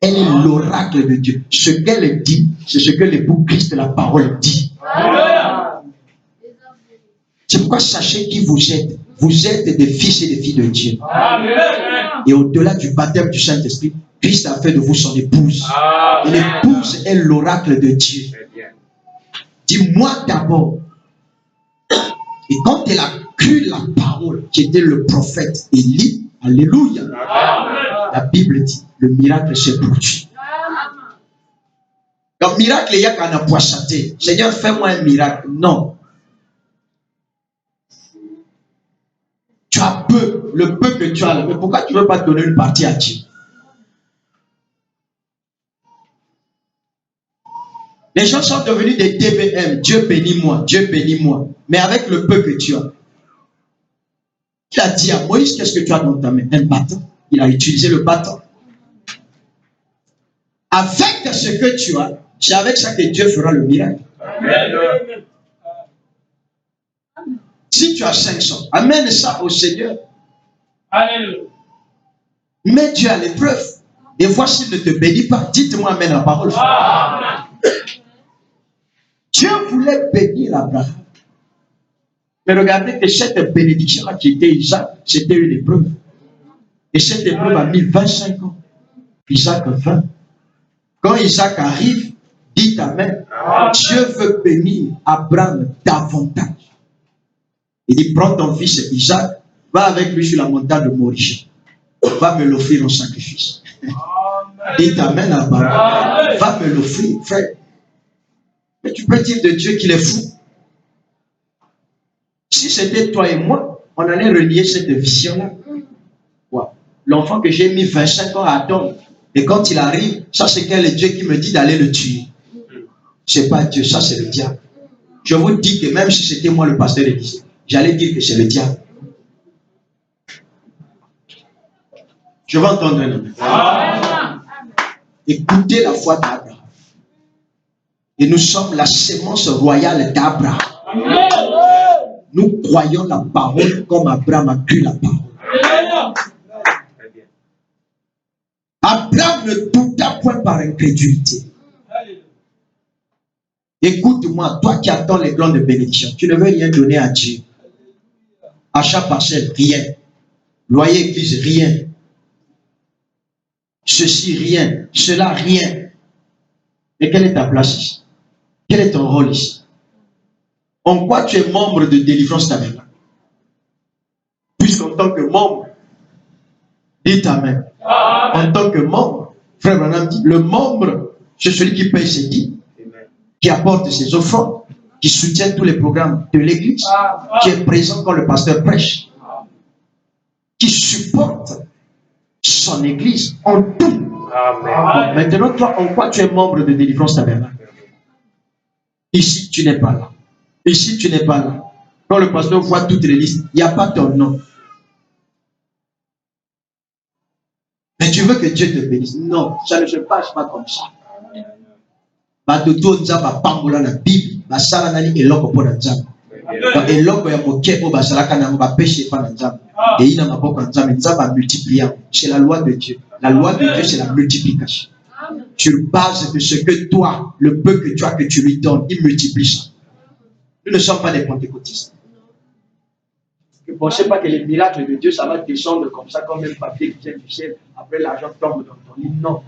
Elle est l'oracle de Dieu. Ce qu'elle dit, c'est ce que l'époux Christ, la parole, dit. C'est pourquoi sachez qui vous êtes. Vous êtes des fils et des filles de Dieu. Et au-delà du baptême du Saint-Esprit, Christ a fait de vous son épouse. Et l'épouse est l'oracle de Dieu. Dis-moi d'abord. Et quand elle a cru la parole, qui était le prophète Élie, alléluia, la Bible dit, le miracle s'est produit. Donc, miracle, il y a qu'un appoissaté. Seigneur, fais-moi un miracle. Non. Tu as peu, le peu que tu as, mais pourquoi tu ne veux pas donner une partie à Dieu? Les gens sont devenus des DBM. Dieu bénis-moi, Dieu bénis-moi. Mais avec le peu que tu as. Il a dit à Moïse, qu'est-ce que tu as dans ta main? Un bâton. Il a utilisé le bâton. Avec ce que tu as, c'est avec ça que Dieu fera le miracle. Amen. Si tu as 500, amène ça au Seigneur. Alléluia. Mets Dieu à l'épreuve. Et vois s'il ne te bénit pas. Dites-moi amen la parole. Dieu voulait bénir Abraham. Mais regardez que cette bénédiction-là qui était Isaac, c'était une épreuve. Et cette épreuve a mis 25 ans. Isaac 20. Quand Isaac arrive, dites amen. Dieu veut bénir Abraham davantage. Il dit, prends ton fils Isaac, va avec lui sur la montagne de Moriah. Va me l'offrir en sacrifice. Dites amen à Abraham. Va me l'offrir, frère. Mais tu peux dire de Dieu qu'il est fou. Si c'était toi et moi, on allait renier cette vision-là. Ouais. L'enfant que j'ai mis 25 ans à attendre, et quand il arrive, ça c'est quel Dieu qui me dit d'aller le tuer. C'est pas Dieu, ça c'est le diable. Je vous dis que même si c'était moi le pasteur d'église, j'allais dire que c'est le diable. Je vais entendre un homme. Écoutez la foi d'Abraham. Et nous sommes la sémence royale d'Abraham. Nous croyons la parole comme Abraham a cru la parole. Abraham ne douta point par incrédulité. Écoute-moi, toi qui attends les grandes bénédictions, tu ne veux rien donner à Dieu. Achat parcelle, rien. Loyer église, rien. Ceci, rien. Cela, rien. Et quelle est ta place ici? Quel est ton rôle ici? En quoi tu es membre de Délivrance Tabernacle? Puisqu'en tant que membre, dites amen. En tant que membre, frère Branham dit, le membre, c'est celui qui paye ses dîmes, qui apporte ses offrandes, qui soutient tous les programmes de l'église, qui est présent quand le pasteur prêche, qui supporte son église en tout. Amen. Maintenant, toi, en quoi tu es membre de Délivrance Tabernacle? Ici, tu n'es pas là. Ici, tu n'es pas là. Quand le pasteur voit toutes les listes, il n'y a pas ton nom. Mais tu veux que Dieu te bénisse? Non, ça ne se passe pas comme ça. Et l'homme est moqué au basalaka n'a pas péché par l'ensemble. Et il n'a pas beaucoup d'ensemble. Il va multiplier. C'est la loi de Dieu. La loi de Dieu, c'est la multiplication. Sur base de ce que toi, le peu que tu as, que tu lui donnes, il multiplie ça. Nous ne sommes pas des pentecôtistes. Ne pensez pas que les miracles de Dieu, ça va descendre comme ça, comme un papier qui vient du ciel. Après, l'argent tombe dans ton lit. Non.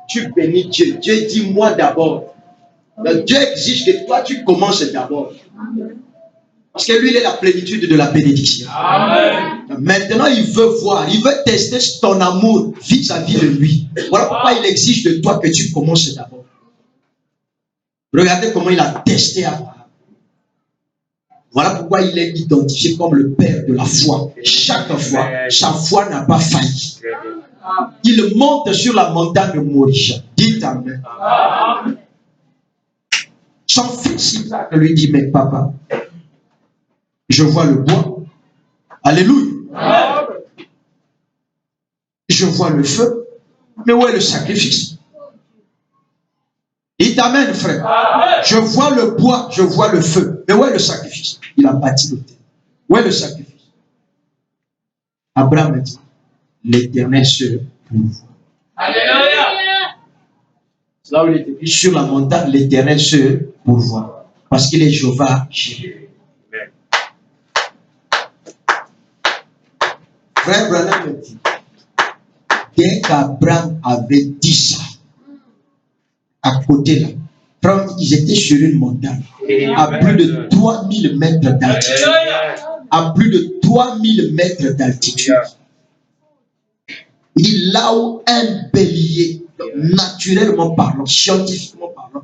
Tu bénis Dieu. Dieu dit moi d'abord. Dieu exige que toi, tu commences d'abord. Parce que lui, il est la plénitude de la bénédiction. Amen. Maintenant, il veut voir, il veut tester ton amour vis-à-vis de lui. Voilà pourquoi il exige de toi que tu commences d'abord. Regardez comment il a testé Abraham. Voilà pourquoi il est identifié comme le père de la foi. Chaque fois, sa foi n'a pas failli. Il monte sur la montagne de Morisha. Dites Amen. Son fils Isaac lui dit, mais papa, je vois le bois. Alléluia. Je vois le feu. Mais où est le sacrifice? Il t'amène, frère. Je vois le bois, je vois le feu. Mais où est le sacrifice? Il a bâti l'autel. Où est le sacrifice? Abraham dit, l'Éternel se pourvoit. Alléluia. C'est là où il est écrit, sur la montagne, l'Éternel se pourvoit. Parce qu'il est Jéhovah. Frère Branham me dit, dès qu'Abraham avait dit ça, à côté là, ils étaient sur une montagne, à plus de 3000 mètres d'altitude. À plus de 3000 mètres d'altitude. Il là où un bélier, naturellement parlant, scientifiquement parlant,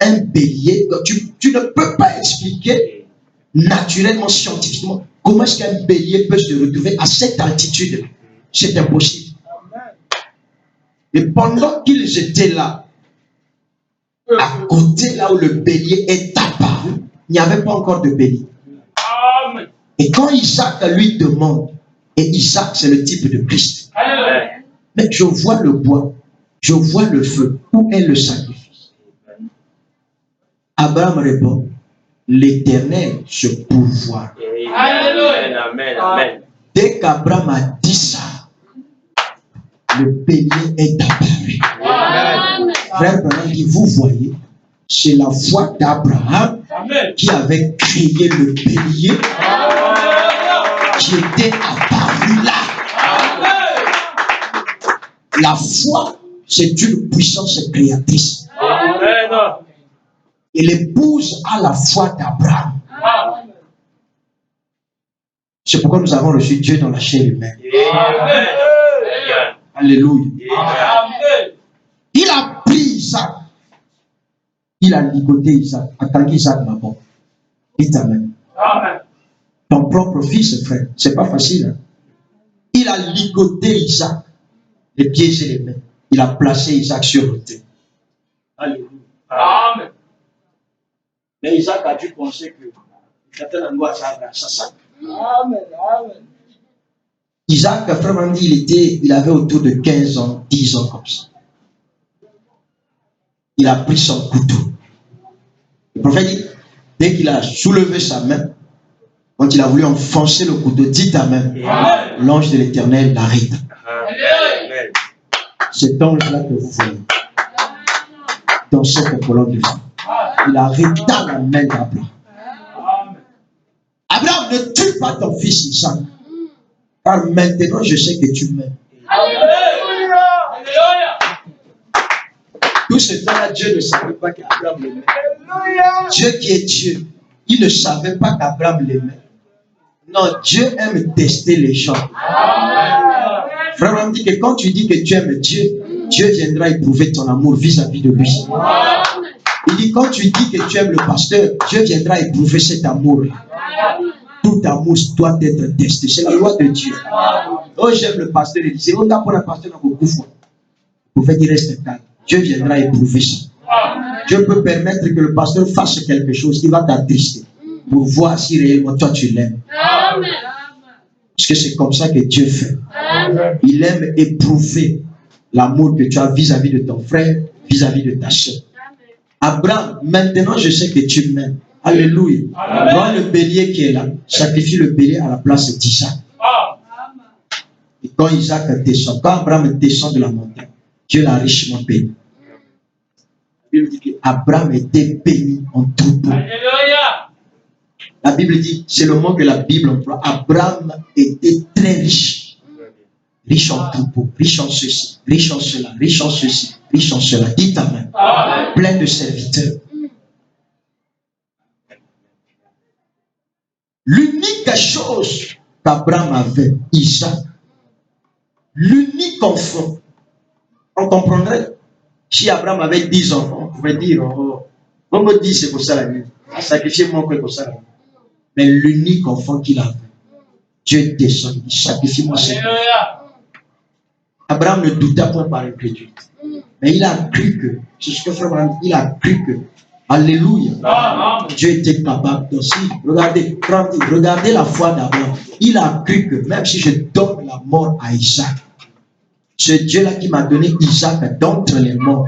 un bélier, tu ne peux pas expliquer naturellement, scientifiquement, comment est-ce qu'un bélier peut se retrouver à cette altitude. C'est impossible. Et pendant qu'ils étaient là, à côté là où le bélier est apparu, il n'y avait pas encore de bélier. Et quand Isaac lui demande, et Isaac c'est le type de Christ, mais je vois le bois, je vois le feu, où est le sacrifice? Abraham répond, l'Éternel se pourvoit. Dès qu'Abraham a dit ça, le bélier est apparu. Frère Branham dit, vous voyez, c'est la foi d'Abraham qui avait créé le bélier qui était apparu là. La foi, c'est une puissance créatrice. Et l'épouse a la foi d'Abraham. C'est pourquoi nous avons reçu Dieu dans la chair humaine. Alléluia. Il a pris Isaac. Il a ligoté Isaac. Attaqué Isaac d'abord. Dites Amen. Ton propre fils, frère. C'est pas facile. Hein? Il a ligoté Isaac. Les pieds et les mains. Il a placé Isaac sur l'autel. Alléluia. Amen. Mais Isaac a dû penser que ça. Amen. Amen. Isaac, frère m'a dit, il avait autour de 15 ans, 10 ans comme ça. Il a pris son couteau. Le prophète dit, dès qu'il a soulevé sa main, quand il a voulu enfoncer le couteau, dit Amen. L'ange de l'Éternel l'arrête. Cet ange-là que vous voyez, dans cette colonne de vie, il arrêta la main d'Abraham. Abraham, ne tue pas ton fils Isaac. Car maintenant, je sais que tu m'aimes. Tout ce temps-là, Dieu ne savait pas qu'Abraham l'aimait. Dieu qui est Dieu, il ne savait pas qu'Abraham l'aimait. Non, Dieu aime tester les gens. Frère, on dit que quand tu dis que tu aimes Dieu, Dieu viendra éprouver ton amour vis-à-vis de lui. Il dit, quand tu dis que tu aimes le pasteur, Dieu viendra éprouver cet amour-là. Tout amour doit être testé. C'est la loi de Dieu. Oh, j'aime le pasteur. Il dit, on a pour le pasteur dans beaucoup de fois. Vous pouvez dire, reste calme. Dieu viendra éprouver ça. Dieu peut permettre que le pasteur fasse quelque chose qui va t'attrister pour voir si réellement toi tu l'aimes. Parce que c'est comme ça que Dieu fait. Il aime éprouver l'amour que tu as vis-à-vis de ton frère, vis-à-vis de ta soeur. Abraham, maintenant je sais que tu m'aimes. Alléluia. Prends le bélier qui est là. Sacrifie le bélier à la place d'Isaac. Et quand Isaac descend, quand Abraham descend de la montagne, Dieu l'a richement béni. La Bible dit qu'Abraham était béni en troupeau. La Bible dit, c'est le mot que la Bible emploie. Abraham était très riche. Riche en troupeau, riche en ceci, riche en cela, riche en ceci, riche en cela. Dites amen. Plein de serviteurs. L'unique chose qu'Abraham avait, Isaac, l'unique enfant, on comprendrait, si Abraham avait 10 enfants, on pouvait dire, on me dit c'est pour ça la nuit, à sacrifier mon cœur pour ça la nuit. Mais l'unique enfant qu'il avait, Dieu descend, il sacrifie moi c'est Abraham ne douta point par incrédulité. Mais il a cru que, c'est ce que frère Abraham dit, il a cru que, alléluia, Dieu était capable d'aussi. Regardez la foi d'Abraham. Il a cru que même si je donne la mort à Isaac, ce Dieu-là qui m'a donné Isaac d'entre les morts,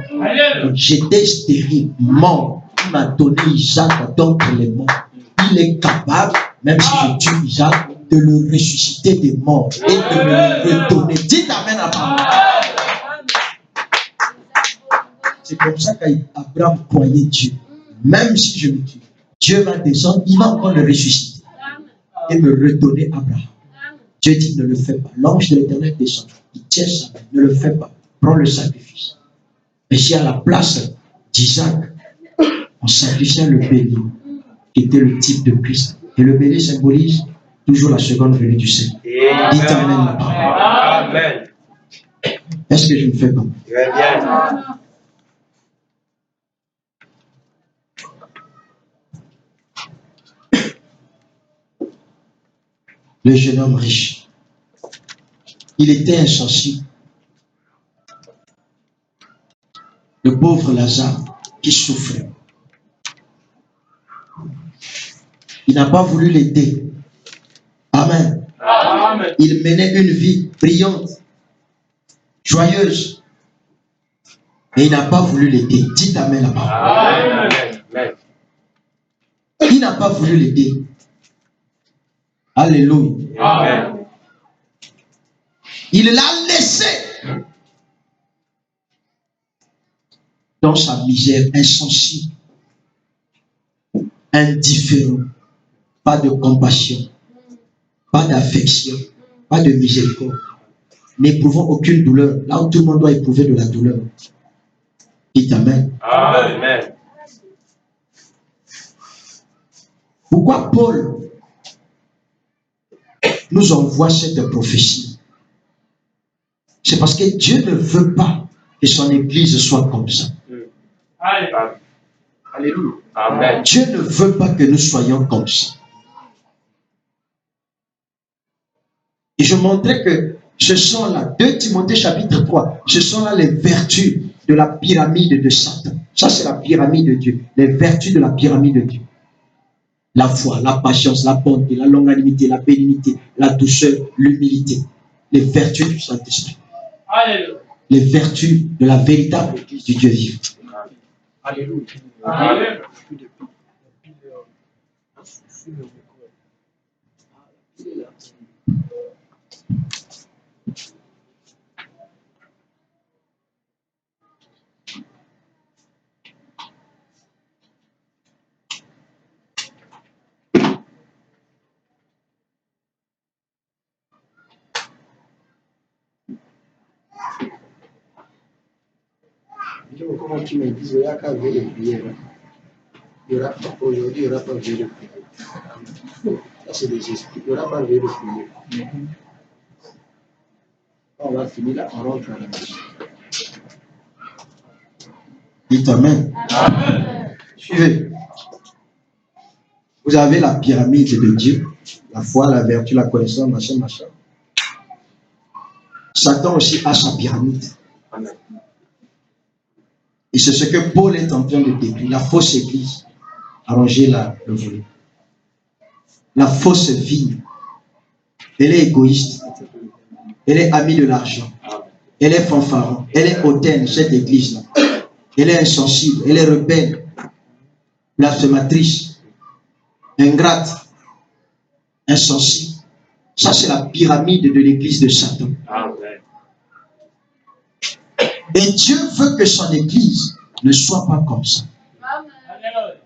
j'étais stérile, mort, il m'a donné Isaac d'entre les morts. Il est capable, même si je tue Isaac, de le ressusciter des morts et de me redonner. Dites amen à Abraham. C'est comme ça qu'Abraham croyait Dieu. Même si je le tue, Dieu va descendre, il va encore le ressusciter et me redonner Abraham. Dieu dit ne le fais pas. L'ange de l'Éternel descend. Il tient sa main. Ne le fais pas. Prends le sacrifice. Et si à la place d'Isaac, on sacrifiait le bélier, qui était le type de Christ. Et le bélier symbolise toujours la seconde venue du Seigneur. Dites amen la parole. Amen. Est-ce que je me fais comme? Très bien. Le jeune homme riche, il était insensible. Le pauvre Lazare qui souffrait, il n'a pas voulu l'aider. Amen. Amen. Il menait une vie brillante, joyeuse, et il n'a pas voulu l'aider. Dites amen là-bas. Amen. Il n'a pas voulu l'aider. Alléluia. Amen. Il l'a laissé dans sa misère, insensible, indifférent, pas de compassion, pas d'affection, pas de miséricorde, n'éprouvant aucune douleur, là où tout le monde doit éprouver de la douleur. Dites amen. Amen. Pourquoi Paul nous envoie cette prophétie? C'est parce que Dieu ne veut pas que son église soit comme ça. Alléluia. Amen. Dieu ne veut pas que nous soyons comme ça. Et je montrais que ce sont là, 2 Timothée chapitre 3, ce sont là les vertus de la pyramide de Satan. Ça c'est la pyramide de Dieu. Les vertus de la pyramide de Dieu. La foi, la patience, la bonté, la longanimité, la bénignité, la douceur, l'humilité. Les vertus du Saint-Esprit. Les vertus de la véritable église du Dieu vivant. Alléluia. Alléluia. Comment tu me dis, il n'y a qu'à veiller de prière. Aujourd'hui, il n'y aura pas veiller de prière. Ça, c'est des esprits. Il n'y aura pas veiller de prière. On va finir là, on rentre à la maison. Dites amen. Amen. Suivez. Vous avez la pyramide de Dieu, la foi, la vertu, la connaissance, machin, machin. Satan aussi a sa pyramide. Amen. Et c'est ce que Paul est en train de décrire. La fausse église. Arrangez le volet. La fausse vie. Elle est égoïste. Elle est amie de l'argent. Elle est fanfaron. Elle est hautaine, cette église-là. elle est insensible, elle est rebelle, blasphématrice, ingrate, insensible. Ça, c'est la pyramide de l'église de Satan. Amen. Et Dieu veut que son église ne soit pas comme ça. Alléluia.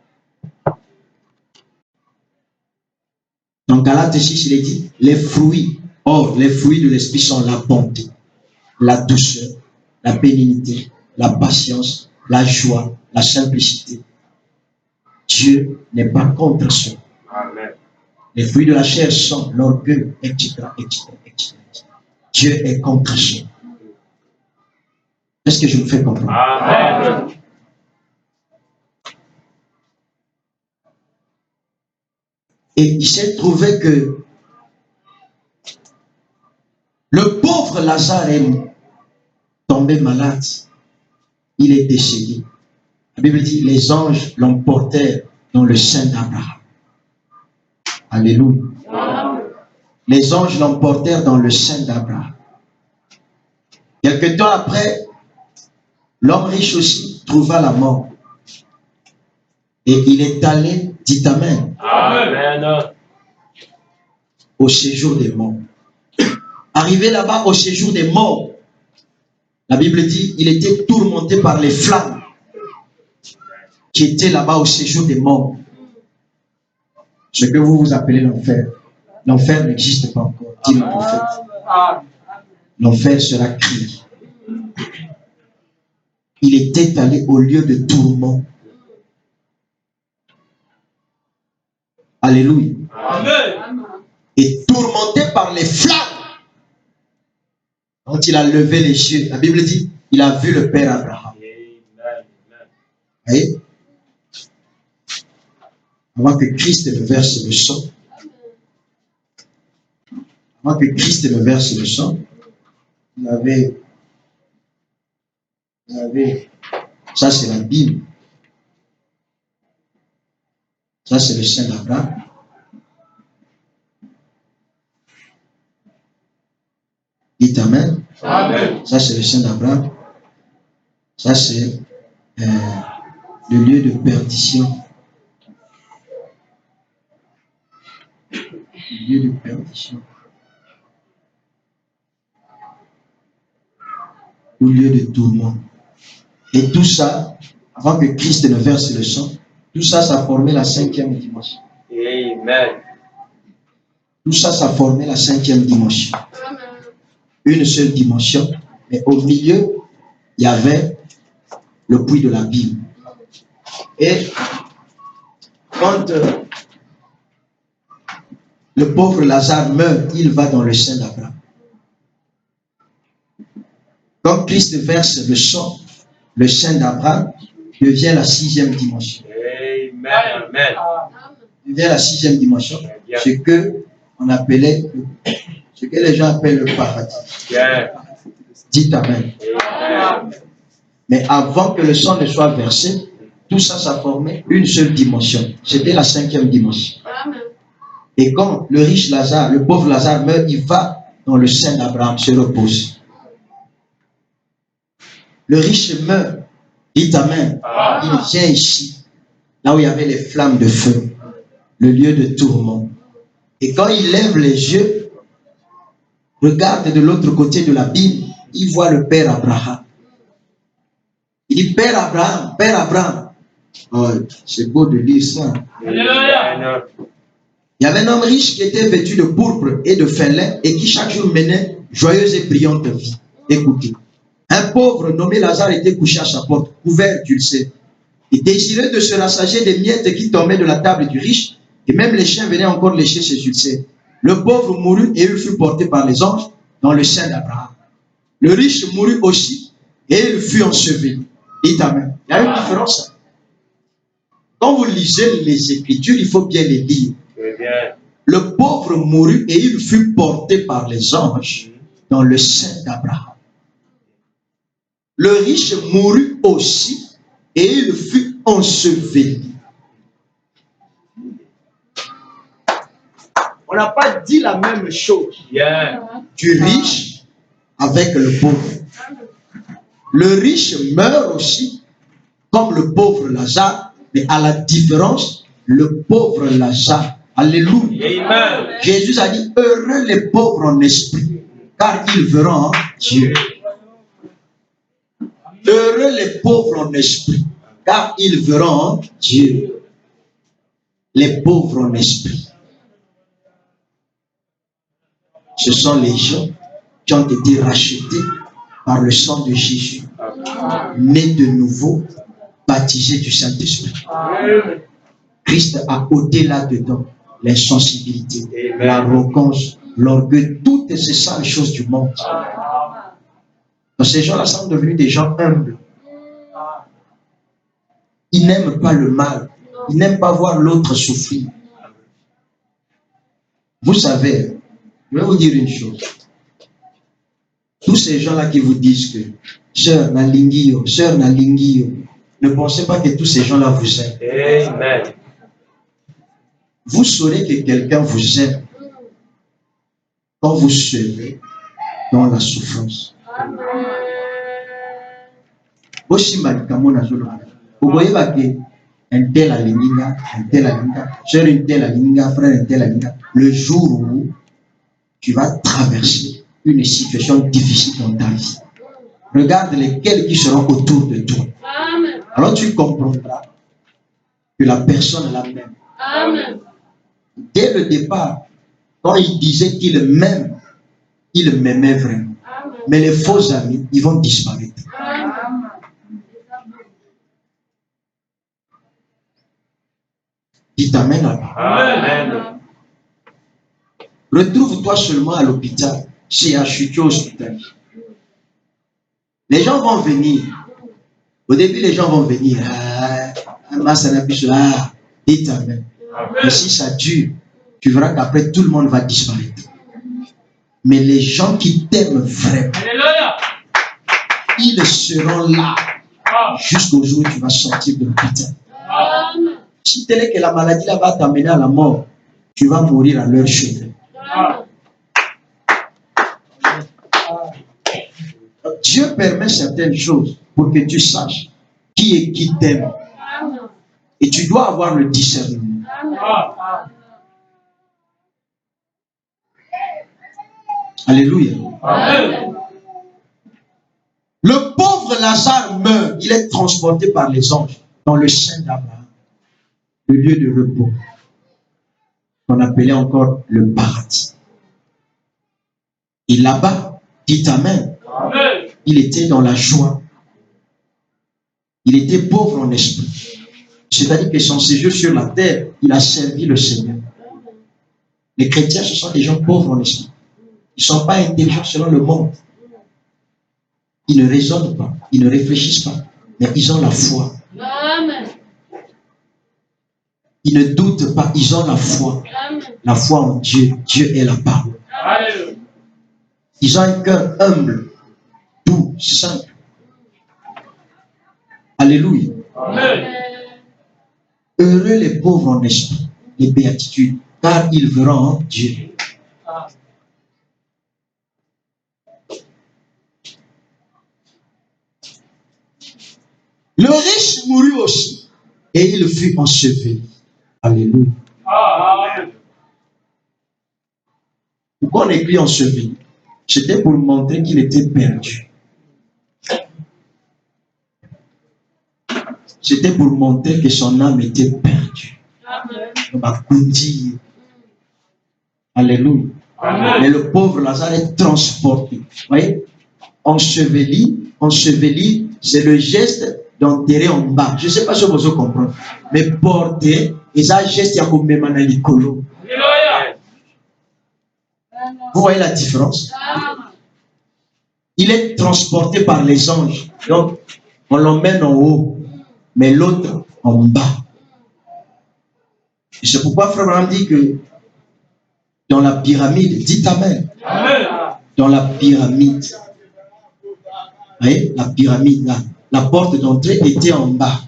Dans Galates 6, il est dit, les fruits, or les fruits de l'esprit sont la bonté, la douceur, la bénignité, la patience, la joie, la simplicité. Dieu n'est pas contre cela. Amen. Les fruits de la chair sont l'orgueil, etc., etc., etc. Dieu est contre cela. Est-ce que je me fais comprendre? Amen. Et il s'est trouvé que le pauvre Lazare est tombé malade. Il est décédé. La Bible dit, les anges l'emportèrent dans le sein d'Abraham. Alléluia. Les anges l'emportèrent dans le sein d'Abraham. Quelque temps après, l'homme riche aussi trouva la mort. Et il est allé, dit Amen, Amen. au séjour des morts. Arrivé là-bas au séjour des morts, la Bible dit, il était tourmenté par les flammes qui étaient là-bas au séjour des morts. Ce que vous appelez l'enfer. L'enfer n'existe pas encore, dit le prophète. L'enfer sera crié. Il était allé au lieu de tourment. Alléluia. Amen. Et tourmenté par les flammes. Quand il a levé les yeux, la Bible dit, il a vu le Père Abraham. Amen. Vous voyez? Avant que Christ ne verse le sang. Avant que Christ ne verse le sang, vous avez, ça c'est la Bible. Ça c'est le sein d'Abraham. Dites Amen. Amen. Ça c'est le sein d'Abraham. Ça c'est le lieu de perdition. Le lieu de perdition. Au lieu de tourment. Et tout ça, avant que Christ ne verse le sang, tout ça, ça formait la 5e dimension. Amen. Tout ça, ça formait la 5e dimension. Une seule dimension, mais au milieu, il y avait le puits de la Bible. Et quand le pauvre Lazare meurt, il va dans le sein d'Abraham. Quand Christ verse le sang, le sein d'Abraham devient la 6e dimension. Amen. Amen. Devient la 6e dimension, ce que les gens appellent le paradis. Bien. Dites Amen. Amen. Mais avant que le sang ne soit versé, tout ça, ça formait une seule dimension. C'était la 5e dimension. Et quand le riche Lazare, le pauvre Lazare meurt, il va dans le sein d'Abraham, se repose. Le riche meurt, dites Amen. Il vient ici, là où il y avait les flammes de feu, le lieu de tourment. Et quand il lève les yeux, regarde de l'autre côté de la Bible, il voit le Père Abraham. Il dit, Père Abraham, Père Abraham. Oh, c'est beau de lire ça. Alléluia. Il y avait un homme riche qui était vêtu de pourpre et de fin lin et qui chaque jour menait joyeuse et brillante vie. Écoutez. Un pauvre nommé Lazare était couché à sa porte, couvert d'ulcères. Il désirait de se rassager des miettes qui tombaient de la table du riche, et même les chiens venaient encore lécher ses ulcères. Le pauvre mourut et il fut porté par les anges dans le sein d'Abraham. Le riche mourut aussi et il fut enseveli. Dites Amen. Il y a une différence. Quand vous lisez les Écritures, il faut bien les lire. Le pauvre mourut et il fut porté par les anges dans le sein d'Abraham. Le riche mourut aussi et il fut enseveli. On n'a pas dit la même chose du riche avec le pauvre. Le riche meurt aussi comme le pauvre Lazare, mais à la différence, le pauvre Lazare, alléluia. Amen. Jésus a dit, heureux les pauvres en esprit, car ils verront Dieu. Heureux les pauvres en esprit, car ils verront Dieu. Les pauvres en esprit. Ce sont les gens qui ont été rachetés par le sang de Jésus, nés de nouveau, baptisés du Saint-Esprit. Christ a ôté là-dedans l'insensibilité, l'arrogance, l'orgueil, toutes ces sales choses du monde. Donc ces gens-là sont devenus des gens humbles. Ils n'aiment pas le mal. Ils n'aiment pas voir l'autre souffrir. Vous savez, je vais vous dire une chose. Tous ces gens-là qui vous disent que sœur Nalingio, ne pensez pas que tous ces gens-là vous aiment. Amen. Vous saurez que quelqu'un vous aime quand vous serez dans la souffrance. Aussi mal comme on a joué. Vous voyez que un tel alinga, sœur un tel alinga, frère un tel alinga, le jour où tu vas traverser une situation difficile dans ta vie, regarde lesquels qui seront autour de toi. Alors tu comprendras que la personne est la même. Amen. Dès le départ, quand il disait qu'il m'aime, il m'aimait vraiment. Amen. Mais les faux amis, ils vont disparaître. Amen. Dites Amen là-bas. Amen. Retrouve-toi seulement à l'hôpital, chez Achucho Hospital. Les gens vont venir. Au début, les gens vont venir. Dites Amen. Et si ça dure, tu verras qu'après tout le monde va disparaître. Mais les gens qui t'aiment vraiment, ils seront là jusqu'au jour où tu vas sortir de l'hôpital. Amen. Si tel est que la maladie là va t'amener à la mort, tu vas mourir à leur chevet. Dieu permet certaines choses pour que tu saches qui est qui t'aime. Et tu dois avoir le discernement. Alléluia. Amen. Le pauvre Lazare meurt. Il est transporté par les anges dans le sein d'Abraham, le lieu de repos, qu'on appelait encore le paradis. Et là-bas, dit Amen, il était dans la joie. Il était pauvre en esprit. C'est-à-dire que son séjour sur la terre, il a servi le Seigneur. Les chrétiens, ce sont des gens pauvres en esprit. Ils ne sont pas intelligents selon le monde. Ils ne raisonnent pas, ils ne réfléchissent pas, mais ils ont la foi. Amen. Ils ne doutent pas, ils ont la foi. Amen. La foi en Dieu. Dieu est la parole. Amen. Ils ont un cœur humble, doux, simple. Alléluia. Amen. Heureux les pauvres en esprit, les béatitudes, car ils verront Dieu. Le riche mourut aussi, et il fut enseveli. Alléluia. Pourquoi on écrit enseveli? C'était pour montrer qu'il était perdu. C'était pour montrer que son âme était perdue. Alléluia. Mais le pauvre Lazare est transporté. Vous voyez? Enseveli, c'est le geste d'enterrer en bas. Je ne sais pas si vous comprenez. Mais porter, et ça geste, il y a comme même un licolo. Vous voyez la différence? Il est transporté par les anges. Donc, on l'emmène en haut, mais l'autre en bas. Et c'est pourquoi Frère Branham dit que dans la pyramide, dites Amen. Amen. Dans la pyramide, vous voyez, la pyramide là, la porte d'entrée était en bas.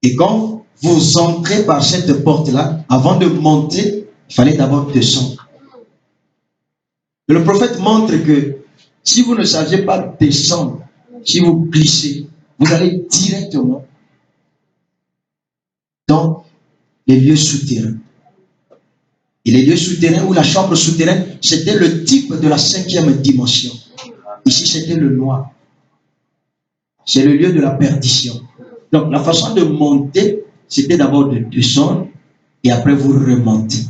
Et quand vous entrez par cette porte-là, avant de monter, il fallait d'abord descendre. Et le prophète montre que si vous ne saviez pas descendre, si vous glissez, vous allez directement dans les lieux souterrains. Et les lieux souterrains ou la chambre souterraine, c'était le type de la 5e dimension. Ici, c'était le noir. C'est le lieu de la perdition. Donc, la façon de monter, c'était d'abord de descendre et après vous remontez.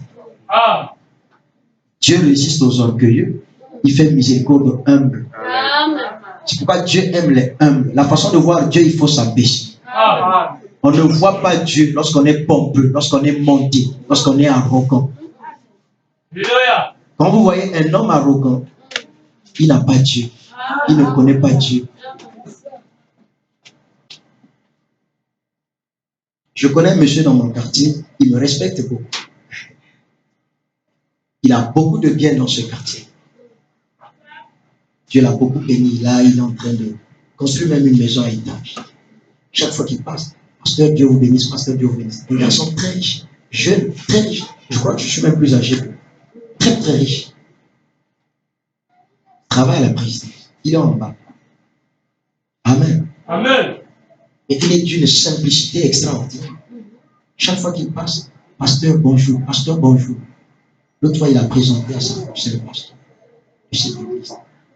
Dieu résiste aux orgueilleux. Il fait miséricorde aux humbles. C'est pourquoi Dieu aime les humbles. La façon de voir Dieu, il faut s'abaisser. On ne voit pas Dieu lorsqu'on est pompeux, lorsqu'on est monté, lorsqu'on est arrogant. Quand vous voyez un homme arrogant, il n'a pas Dieu. Il ne connaît pas Dieu. Je connais un monsieur dans mon quartier, il me respecte beaucoup. Il a beaucoup de biens dans ce quartier. Dieu l'a beaucoup béni. Là, il est en train de construire même une maison à étage. Chaque fois qu'il passe, pasteur, Dieu vous bénisse, pasteur, Dieu vous bénisse. Un garçon très riche, jeune, très riche. Je crois que je suis même plus âgé. Très, très riche. Travaille à la présidence. Il est en bas. Amen. Amen. Et il est d'une simplicité extraordinaire. Chaque fois qu'il passe, pasteur, bonjour, pasteur, bonjour. L'autre fois, il a présenté à sa femme, c'est le pasteur.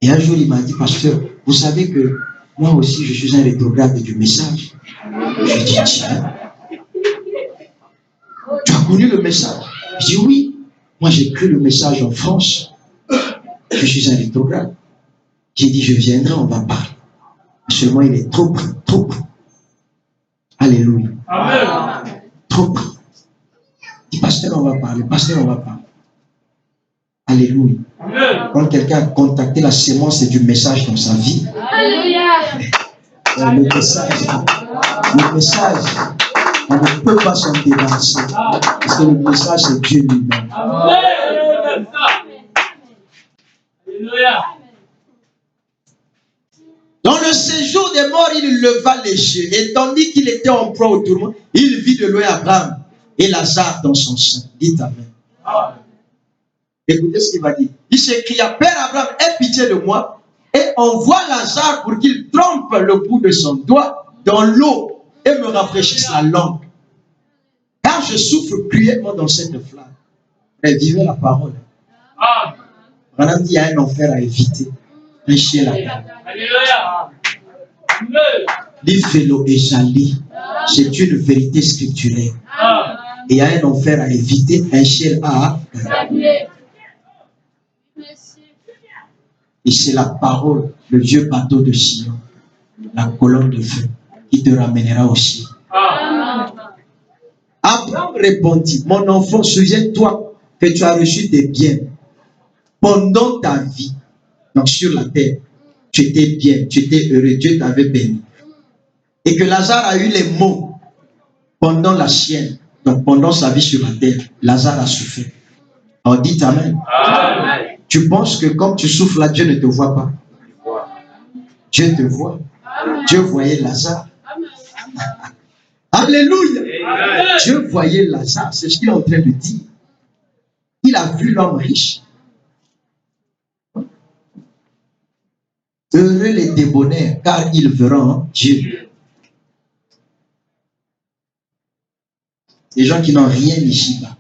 Et un jour, il m'a dit, pasteur, vous savez que moi aussi, je suis un rétrograde du message. Je lui ai dit, tiens, tu as connu le message? Je dis, oui. Moi, j'ai cru le message en France. Je suis un rétrograde. J'ai dit, je viendrai, on va parler. Seulement, il est trop pris, trop pris. Alléluia. Amen. Trop pris. Il dit, pasteur, on va parler. Pasteur, on va parler. Alléluia. Amen. Quand quelqu'un a contacté la sémence du message dans sa vie, Alléluia. le message, on ne peut pas s'en débarrasser. Parce que le message, c'est Dieu lui-même. Amen. Alléluia. Dans le séjour des morts, il leva les yeux. Et tandis qu'il était en proie au tourment, il vit de loin Abraham et Lazare dans son sein. Dites Amen. Écoutez ce qu'il va dire. Il s'écria, Père Abraham, aie pitié de moi et envoie Lazare pour qu'il trempe le bout de son doigt dans l'eau et me rafraîchisse la langue. Car je souffre cruellement dans cette flamme. Et vivez la parole. Madame dit, il y a un enfer à éviter. Un chien là-bas. Alléluia. L'Ifélo et Jali, c'est une vérité scripturelle. Et il y a un enfer à éviter, un ciel à. Et c'est la parole, le vieux bateau de Sion, la colonne de feu, qui te ramènera au ciel. Abraham répondit, mon enfant, souviens-toi que tu as reçu des biens pendant ta vie. Donc sur la terre, tu étais bien, tu étais heureux, Dieu t'avait béni. Et que Lazare a eu les maux pendant la sienne, donc pendant sa vie sur la terre, Lazare a souffert. Alors dites Amen. Amen. Tu penses que comme tu souffres là, Dieu ne te voit pas? Dieu te voit. Dieu voyait Lazare. Alléluia. Amen. Dieu voyait Lazare, c'est ce qu'il est en train de dire. Il a vu l'homme riche. Heureux les débonnaires, car ils verront Dieu. Les gens qui n'ont rien ici-bas.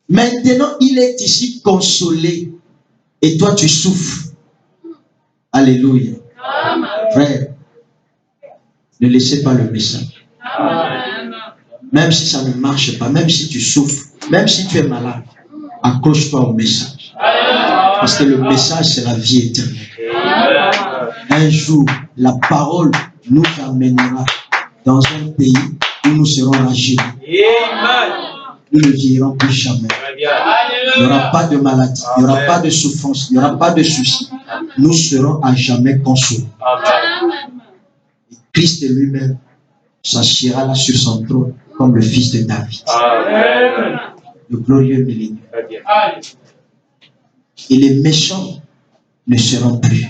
Maintenant, il est ici consolé. Et toi, tu souffres. Alléluia. Frère, ne laissez pas le message. Même si ça ne marche pas, même si tu souffres, même si tu es malade, accroche-toi au message. Parce que le message, c'est la vie éternelle. Un jour, la parole nous amènera dans un pays où nous serons rajeunis. Nous ne vieillirons plus jamais. Il n'y aura pas de maladie, il n'y aura pas de souffrance, il n'y aura pas de soucis. Nous serons à jamais consolés. Christ lui-même s'assiera là sur son trône comme le fils de David. Le glorieux millénaire. Et les méchants ne seront plus.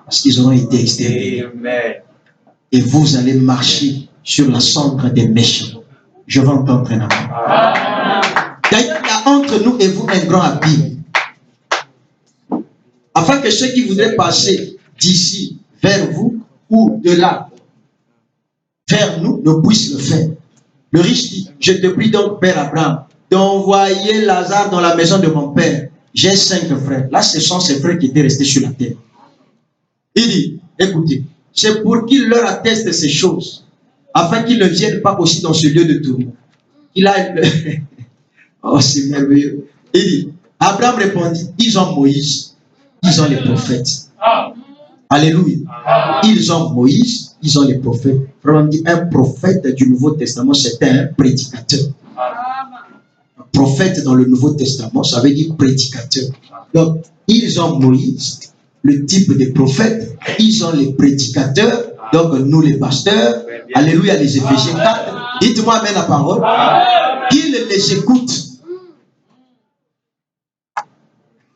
Parce qu'ils auront été exterminés. Et vous allez marcher sur la cendre des méchants. Je vais entendre un amen. D'ailleurs, il y a entre nous et vous un grand abîme. afin que ceux qui voudraient passer d'ici vers vous ou de là vers nous ne puissent le faire. Le riche dit, je te prie donc, Père Abraham, d'envoyer Lazare dans la maison de mon père. J'ai 5 frères. Là, ce sont ses frères qui étaient restés sur la terre. Il dit, écoutez, c'est pour qu'il leur atteste ces choses, afin qu'ils ne viennent pas aussi dans ce lieu de tourment. Il a... Oh, c'est merveilleux. Il dit, Abraham répondit, ils ont Moïse, ils ont les prophètes. Alléluia. Ils ont Moïse, ils ont les prophètes. Vraiment dit, un prophète du Nouveau Testament, c'était un prédicateur. Un prophète dans le Nouveau Testament, ça veut dire prédicateur. Donc, ils ont Moïse, le type de prophète. Ils ont les prédicateurs, donc nous les pasteurs. Alléluia, les Éphésiens 4. Dites-moi amen la parole. Ils les écoutent.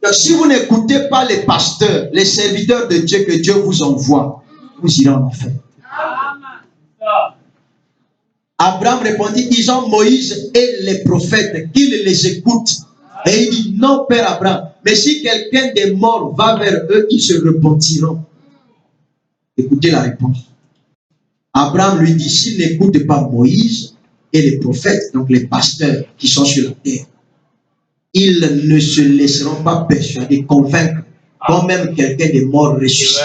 Donc, si vous n'écoutez pas les pasteurs, les serviteurs de Dieu que Dieu vous envoie, vous irez en enfer. Abraham répondit, ils ont Moïse et les prophètes, qu'ils les écoutent. Et il dit, non, Père Abraham, mais si quelqu'un des morts va vers eux, ils se repentiront. Écoutez la réponse. Abraham lui dit, s'ils n'écoutent pas Moïse et les prophètes, donc les pasteurs qui sont sur la terre, ils ne se laisseront pas persuader, convaincre, quand même quelqu'un des morts ressuscité.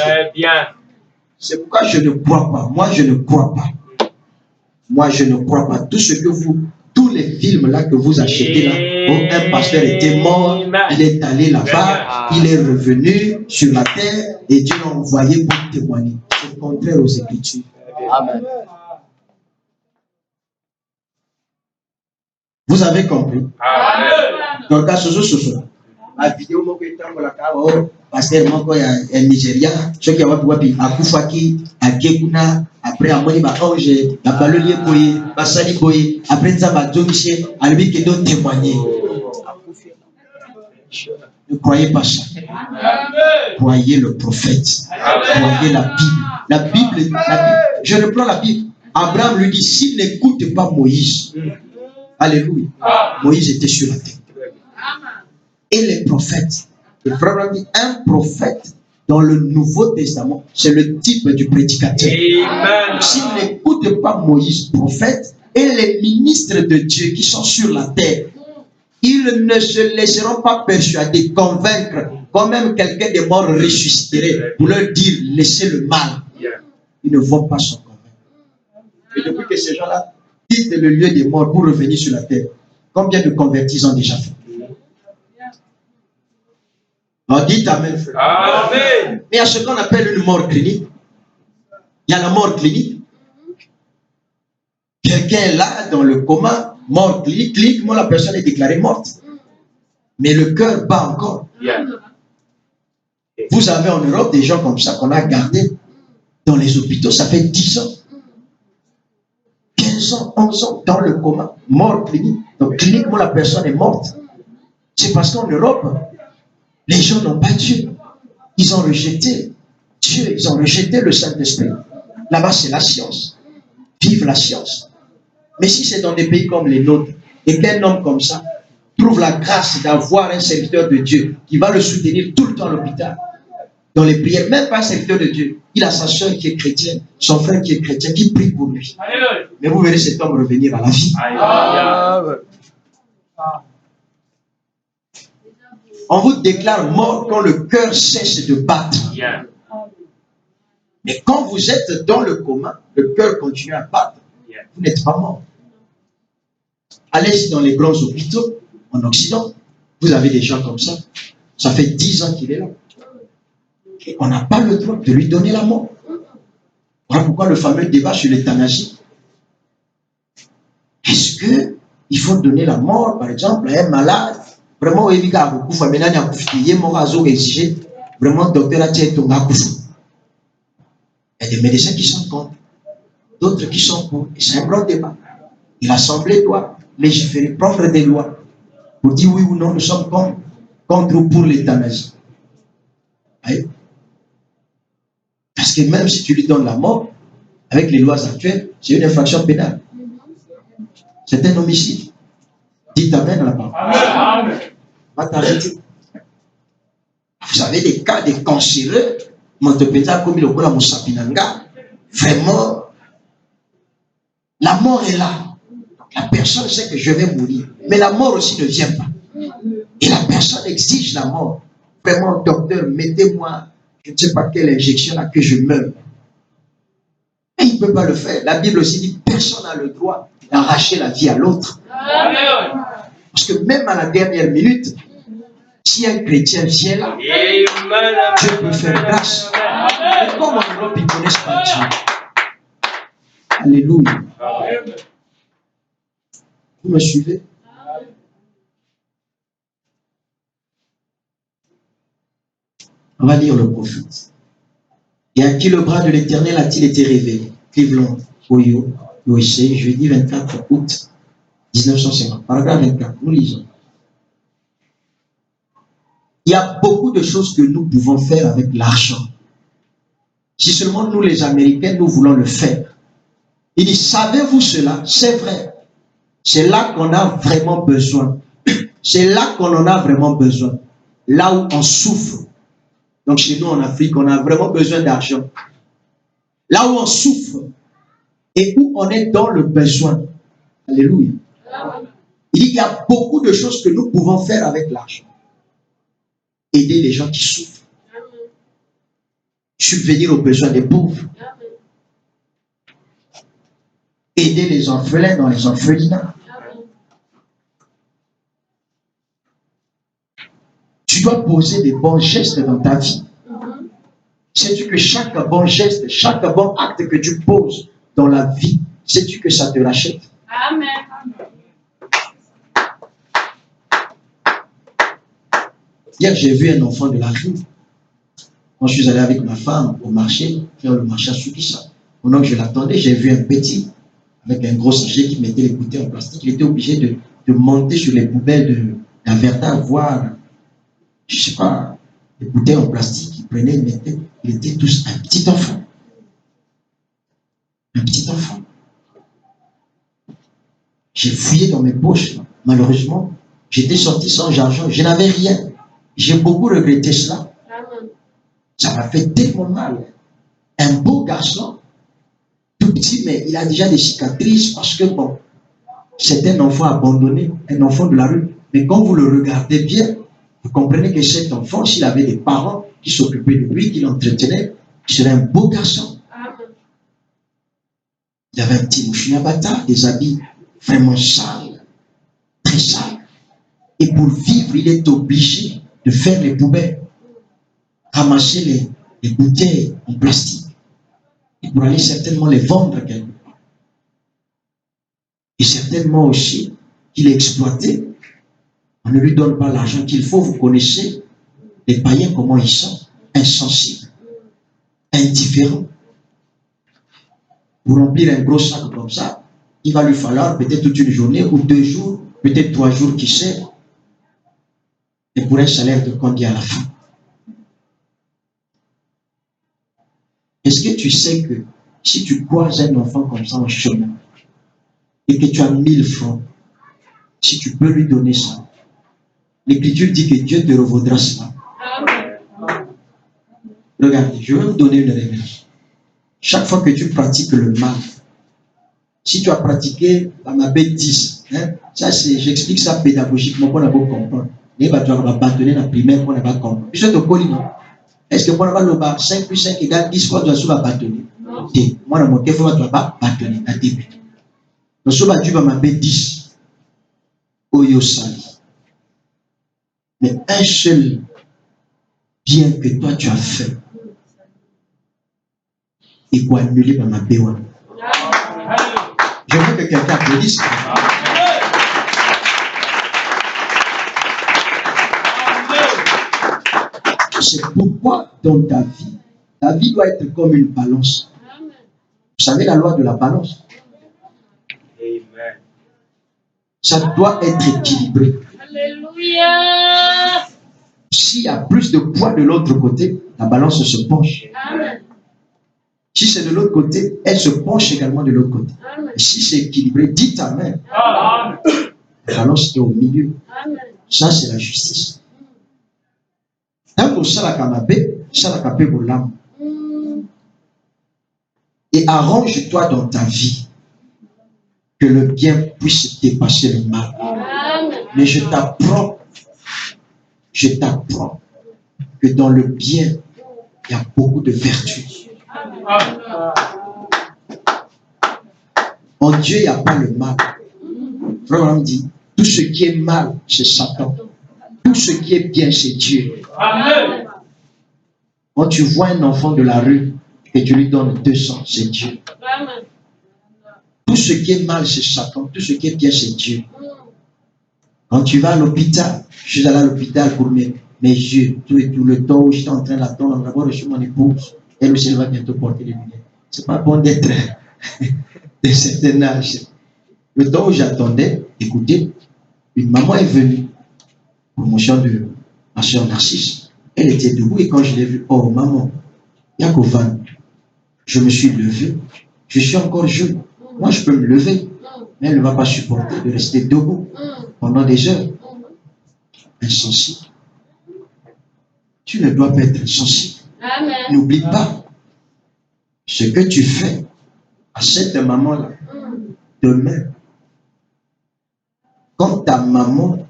C'est pourquoi je ne crois pas. Moi, je ne crois pas. Moi, je ne crois pas. Tout ce que vous, tous les films là que vous achetez là, où un pasteur était mort, il est allé là-bas, il est revenu sur la terre et Dieu l'a envoyé pour témoigner. C'est contraire aux Écritures. Amen. Vous avez compris? Amen. Donc, à ce la vidéo moko etambola kawa pasteur moko ya Nigeria ceux qui ont wapi akufaki akekuna après amoni ba ange na baloli boye basali boye après ça ba domisé albi que doit témoigner. Ne croyez pas ça. Croyez le prophète. Croyez la Bible. La Bible, je reprends la Bible. Abraham lui dit, s'il n'écoute pas Moïse, alléluia, Moïse était sur la terre. Et les prophètes, un prophète dans le Nouveau Testament, c'est le type du prédicateur. S'il n'écoute pas Moïse, prophète, et les ministres de Dieu qui sont sur la terre, ils ne se laisseront pas persuader, convaincre, quand même quelqu'un des morts ressusciterait pour leur dire, laissez le mal. Ils ne vont pas s'en convaincre. Et depuis que ces gens-là quittent le lieu des morts pour revenir sur la terre, combien de convertis ont déjà fait? On dit amen. Amen. Mais il y a ce qu'on appelle une mort clinique. Il y a la mort clinique. Quelqu'un est là dans le coma, mort clinique, cliniquement la personne est déclarée morte. Mais le cœur bat encore. Yeah. Vous avez en Europe des gens comme ça qu'on a gardés dans les hôpitaux, ça fait 10 ans, 15 ans, 11 ans dans le coma, mort clinique. Donc cliniquement la personne est morte. C'est parce qu'en Europe, les gens n'ont pas Dieu. Ils ont rejeté Dieu, ils ont rejeté le Saint-Esprit. Là-bas, c'est la science. Vive la science. Mais si c'est dans des pays comme les nôtres, et qu'un homme comme ça trouve la grâce d'avoir un serviteur de Dieu qui va le soutenir tout le temps à l'hôpital, dans les prières, même pas un serviteur de Dieu, il a sa soeur qui est chrétienne, son frère qui est chrétien, qui prie pour lui. Mais vous verrez cet homme revenir à la vie. On vous déclare mort quand le cœur cesse de battre. Mais quand vous êtes dans le coma, le cœur continue à battre. Vous n'êtes pas mort. Allez dans les grands hôpitaux en Occident. Vous avez des gens comme ça. Ça fait 10 ans qu'il est là. Et on n'a pas le droit de lui donner la mort. Voilà pourquoi le fameux débat sur l'euthanasie. Est-ce qu'il faut donner la mort, par exemple, à un malade? Vraiment, il y a beaucoup de vraiment, docteur a dit il y a des médecins qui sont contre, d'autres qui sont pour. Et c'est un grand débat. Et l'Assemblée doit légiférer, prendre des lois pour dire oui ou non, nous sommes contre ou pour l'euthanasie. Parce que même si tu lui donnes la mort, avec les lois actuelles, c'est une infraction pénale. C'est un homicide. Dites amen à la parole. Va t'arrêter. Vous avez des cas de cancéreux. Vraiment, la mort est là. La personne sait que je vais mourir. Mais la mort aussi ne vient pas. Et la personne exige la mort. Vraiment, docteur, mettez-moi, je ne sais pas quelle injection là, que je meure. Et il ne peut pas le faire. La Bible aussi dit personne n'a le droit d'arracher la vie à l'autre. Parce que même à la dernière minute, si un chrétien vient là, Dieu peut faire grâce. Mais comme en Europe, ils ne connaissent pas Dieu. Alléluia. Vous me suivez? On va lire le prophète. Et à qui le bras de l'Éternel a-t-il été révélé? Cleveland, Ohio, USA, jeudi 24 août 1950. Paragraphe 24, nous lisons. Il y a beaucoup de choses que nous pouvons faire avec l'argent. Si seulement nous, les Américains, nous voulons le faire. Il dit, savez-vous cela? C'est vrai. C'est là qu'on a vraiment besoin. C'est là qu'on en a vraiment besoin. Là où on souffre. Donc chez nous en Afrique, on a vraiment besoin d'argent. Là où on souffre et où on est dans le besoin. Alléluia. Il y a beaucoup de choses que nous pouvons faire avec l'argent. Aider les gens qui souffrent. Subvenir aux besoins des pauvres. Aider les orphelins dans les orphelinats. Tu dois poser des bons gestes dans ta vie. Sais-tu que chaque bon geste, chaque bon acte que tu poses dans la vie, sais-tu que ça te rachète? Amen. Hier, j'ai vu un enfant de la rue. Quand je suis allé avec ma femme au marché, faire le marché à Soukissa. Pendant que je l'attendais, j'ai vu un petit avec un gros sachet qui mettait les bouteilles en plastique. Il était obligé de monter sur les poubelles d'Averta, voir, je ne sais pas, les bouteilles en plastique. Il prenait, il mettait. Il était tous un petit enfant. Un petit enfant. J'ai fouillé dans mes poches. Malheureusement, j'étais sorti sans argent. Je n'avais rien. J'ai beaucoup regretté cela. Ça m'a fait tellement mal. Un beau garçon, tout petit, mais il a déjà des cicatrices parce que bon, c'est un enfant abandonné, un enfant de la rue. Mais quand vous le regardez bien, vous comprenez que cet enfant, s'il avait des parents qui s'occupaient de lui, qui l'entretenaient, il serait un beau garçon. Il avait un petit mouchinabata, des habits vraiment sales, très sales. Et pour vivre, il est obligé de faire les poubelles, ramasser les bouteilles en plastique. Et pour aller certainement les vendre quelque part. Et certainement aussi qu'il est exploité. On ne lui donne pas l'argent qu'il faut. Vous connaissez les païens, comment ils sont insensibles, indifférents. Pour remplir un gros sac comme ça, il va lui falloir peut-être toute une journée ou 2 jours, peut-être 3 jours, qui sait. Et pour un salaire de combien à la fin? Est-ce que tu sais que si tu croises un enfant comme ça en chemin et que tu as 1000 francs, si tu peux lui donner ça, l'Écriture dit que Dieu te revaudra cela. Regardez, je vais vous donner une révélation. Chaque fois que tu pratiques le mal, si tu as pratiqué la mabé 10, ça c'est, j'explique ça pédagogiquement pour la bonne comprendre. Et tu vas bâtonner la primaire pour la bonne comprendre. Je te colle, non? Est-ce que moi, le 5 plus 5 égale 10 fois, tu vas bâtonner? Moi, dans mon téléphone, tu vas bâtonner à début. Donc, si tu vas m'appeler 10, Oyo Sali. Mais un seul bien que toi, tu as fait, il faut annuler par ma béwa. Je veux que quelqu'un applaudisse. C'est pourquoi dans ta vie doit être comme une balance. Vous savez la loi de la balance? Amen. Ça doit être équilibré. Alléluia. S'il y a plus de poids de l'autre côté, la balance se penche. Amen. Si c'est de l'autre côté, elle se penche également de l'autre côté. Et si c'est équilibré, dites Amen. Amen. La balance est au milieu. Amen. Ça, c'est la justice. Et arrange-toi dans ta vie que le bien puisse dépasser le mal. Mais je t'apprends que dans le bien, il y a beaucoup de vertu. En Dieu, il n'y a pas le mal. Frère me dit, tout ce qui est mal, c'est Satan. Tout ce qui est bien, c'est Dieu. Amen. Quand tu vois un enfant de la rue et tu lui donnes 200, c'est Dieu. Amen. Tout ce qui est mal, c'est Satan. Tout ce qui est bien, c'est Dieu. Quand tu vas à l'hôpital, je suis allé à l'hôpital pour mes yeux, tout et tout le temps où j'étais en train d'attendre d'avoir reçu mon épouse. Elle aussi, elle va bientôt porter les lunettes. C'est pas bon d'être d'un certain âge. Le temps où j'attendais, écoutez, une maman est venue, promotion de ma soeur Narcisse. Elle était debout et quand je l'ai vue, oh maman, Yakovan, je me suis levé, je suis encore jeune. Moi, je peux me lever, mais elle ne va pas supporter de rester debout pendant des heures. Insensible. Tu ne dois pas être insensible. N'oublie pas ce que tu fais à cette maman-là. Demain, quand ta maman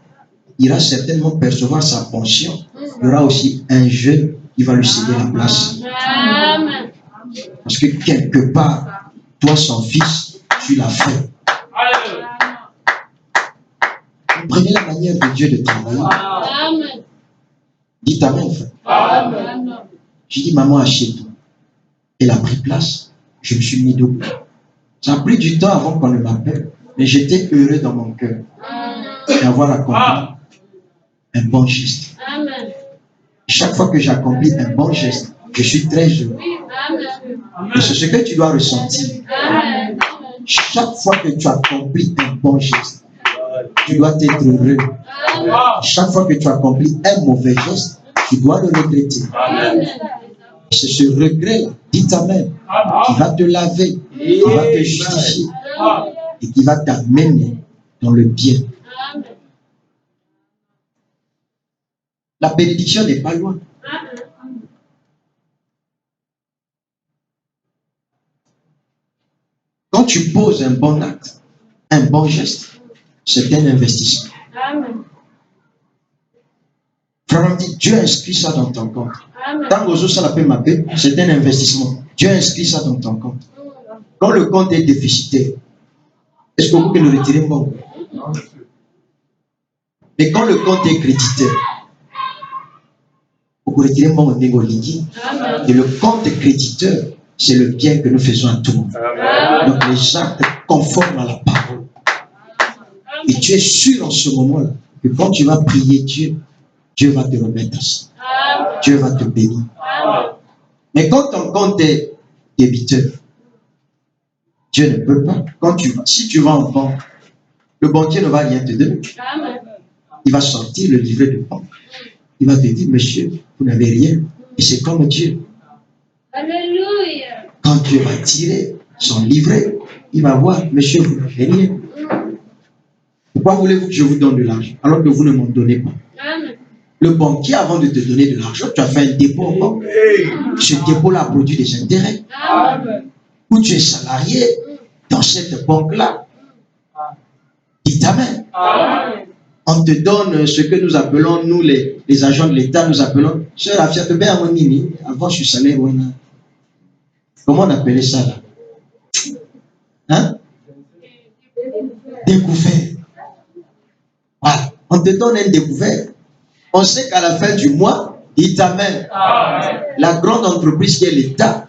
ira certainement percevoir sa pension, il y aura aussi un jeune qui va lui céder la place. Parce que quelque part, toi, son fils, tu l'as fait. Prenez la manière de Dieu de travailler. Dites amen, frère. Je dis, maman, achète-toi. Elle a pris place. Je me suis mis debout. Ça a pris du temps avant qu'on ne m'appelle, mais j'étais heureux dans mon cœur d'avoir accompli un bon geste. Chaque fois que j'accomplis un bon geste, je suis très heureux. Et c'est ce que tu dois ressentir. Chaque fois que tu accomplis un bon geste, tu dois être heureux. Chaque fois que tu accomplis un mauvais geste, tu dois le regretter. C'est ce regret-là, dites amen, qui va te laver, qui va te justifier et qui va t'amener dans le bien. La bénédiction n'est pas loin. Quand tu poses un bon acte, un bon geste, c'est un investissement. Frère, Dieu inscrit ça dans ton compte. Quand vous ça l'appelle ma paix, c'est un investissement. Dieu inscrit ça dans ton compte. Quand le compte est déficitaire, est-ce que vous pouvez le retirer bon? Mais quand le compte est créditaire, vous pouvez retirer bon négoligi. Et le compte créditeur, c'est le bien que nous faisons à tout le monde. Donc les actes conformes à la parole. Et tu es sûr en ce moment-là que quand tu vas prier Dieu, Dieu va te remettre à ça. Dieu va te bénir. Mais quand ton compte est débiteur, Dieu ne peut pas. Si tu vas en banque, le banquier ne va rien te donner. Il va sortir le livret de banque. Il va te dire, monsieur, vous n'avez rien. Et c'est comme Dieu. Alléluia. Quand Dieu va tirer son livret, il va voir, monsieur, vous n'avez rien. Pourquoi voulez-vous que je vous donne de l'argent alors que vous ne m'en donnez pas? Le banquier, avant de te donner de l'argent, tu as fait un dépôt en banque. Ce dépôt-là produit des intérêts. Ou tu es salarié dans cette banque-là. Dites amen. On te donne ce que nous appelons, nous les agents de l'État, nous appelons, Sœur Afia, avant je suis salaire. Comment on appelait ça là? Hein? Découvert. Voilà. On te donne un découvert. On sait qu'à la fin du mois, dites amen. La grande entreprise qui est l'État,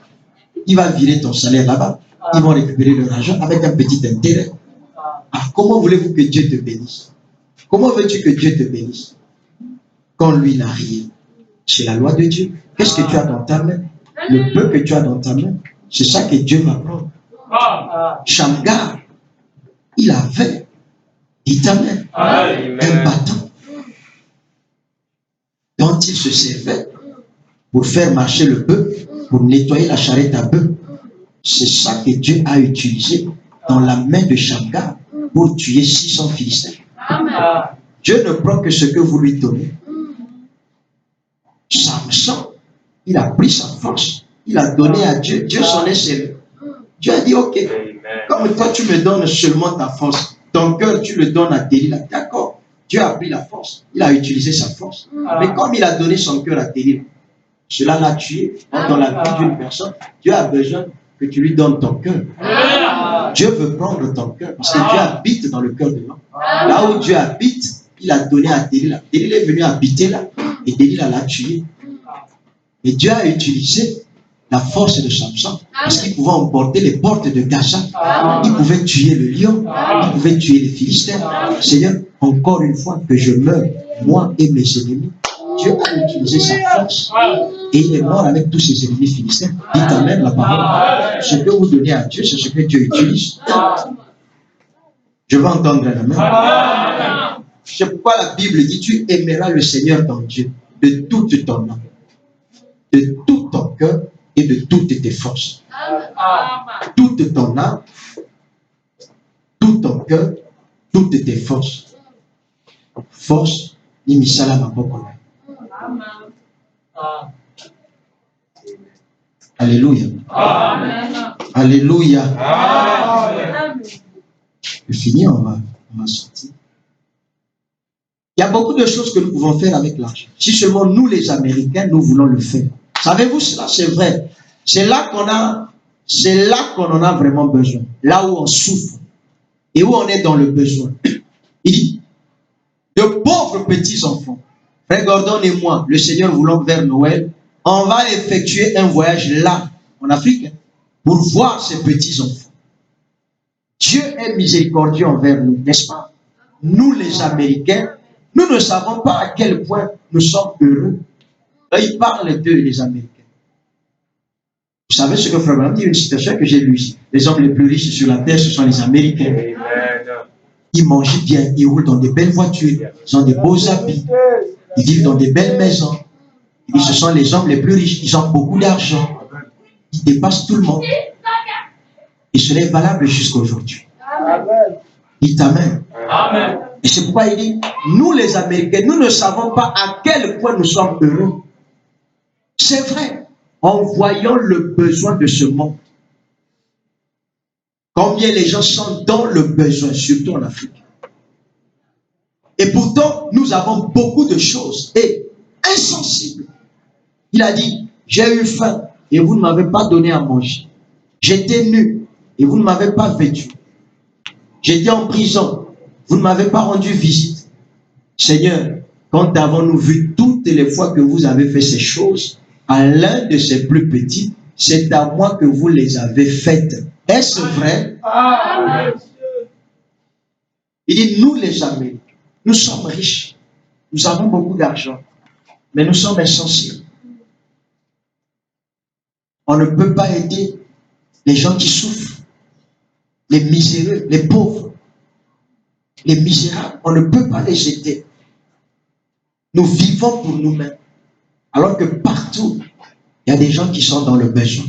il va virer ton salaire là-bas. Ils vont récupérer leur argent avec un petit intérêt. Alors, comment voulez-vous que Dieu te bénisse? Comment veux-tu que Dieu te bénisse? Quand lui n'a rien. C'est la loi de Dieu. Qu'est-ce que tu as dans ta main? Le peu que tu as dans ta main, c'est ça que Dieu m'apprend. Shamgar, il avait, dites amen, un bâton dont il se servait pour faire marcher le bœuf, pour nettoyer la charrette à bœuf. C'est ça que Dieu a utilisé dans la main de Shamgar pour tuer 600 Philistins. Dieu ne prend que ce que vous lui donnez. Samson, il a pris sa force, il a donné à Dieu, Dieu s'en est servi. Dieu a dit, ok, comme toi tu me donnes seulement ta force, ton cœur tu le donnes à Delilah, d'accord, Dieu a pris la force, il a utilisé sa force. Mais comme il a donné son cœur à Delilah, cela l'a tué. Dans la vie d'une personne, Dieu a besoin que tu lui donnes ton cœur. Dieu veut prendre ton cœur parce que Dieu habite dans le cœur de l'homme. Là où Dieu habite, il a donné à Delilah. Delilah est venu habiter là et Delilah l'a tué. Et Dieu a utilisé la force de Samson parce qu'il pouvait emporter les portes de Gaza. Il pouvait tuer le lion, il pouvait tuer les Philistins. Seigneur, encore une fois que je meurs, moi et mes ennemis, Dieu a utilisé sa force et il est mort avec tous ses ennemis philistins. Dites amen la parole. Ce que vous donnez à Dieu, c'est ce que Dieu utilise. Je veux entendre un amen. C'est pourquoi la Bible dit, tu aimeras le Seigneur ton Dieu de toute ton âme, de tout ton cœur et de toutes tes forces. Toute ton âme, tout ton cœur, toutes tes forces. Force, ni misala maboko. Alléluia. Alléluia. Je finis, on va sortir. Il y a beaucoup de choses que nous pouvons faire avec l'argent. Si seulement nous, les Américains, nous voulons le faire. Savez-vous cela? C'est vrai. C'est là qu'on en a vraiment besoin. Là où on souffre et où on est dans le besoin. Il dit, de pauvres petits-enfants, Frère Gordon et moi, le Seigneur voulant vers Noël, on va effectuer un voyage là, en Afrique, pour voir ces petits-enfants. Dieu est miséricordieux envers nous, n'est-ce pas? Nous, les Américains, nous ne savons pas à quel point nous sommes heureux. Là, il parle d'eux, les Américains. Vous savez ce que Frère Branham dit, une citation que j'ai lue ici. Les hommes les plus riches sur la terre, ce sont les Américains. Ils mangent bien, ils roulent dans des belles voitures, ils ont des beaux habits, ils vivent dans des belles maisons. Et ce sont les hommes les plus riches, ils ont beaucoup d'argent. Ils dépassent tout le monde. Et cela est valable jusqu'à aujourd'hui. Il t'amène. Et c'est pourquoi il dit, nous les Américains, nous ne savons pas à quel point nous sommes heureux. C'est vrai, en voyant le besoin de ce monde. Combien les gens sont dans le besoin, surtout en Afrique. Et pourtant, nous avons beaucoup de choses. Et insensibles. Il a dit, j'ai eu faim et vous ne m'avez pas donné à manger. J'étais nu et vous ne m'avez pas vêtu. J'étais en prison, vous ne m'avez pas rendu visite. Seigneur, quand avons-nous vu toutes les fois que vous avez fait ces choses à l'un de ces plus petits, c'est à moi que vous les avez faites. Est-ce vrai? Il dit, nous les Américains, nous sommes riches, nous avons beaucoup d'argent, mais nous sommes insensibles. On ne peut pas aider les gens qui souffrent, les miséreux, les pauvres, les misérables. On ne peut pas les aider. Nous vivons pour nous-mêmes. Alors que partout, il y a des gens qui sont dans le besoin.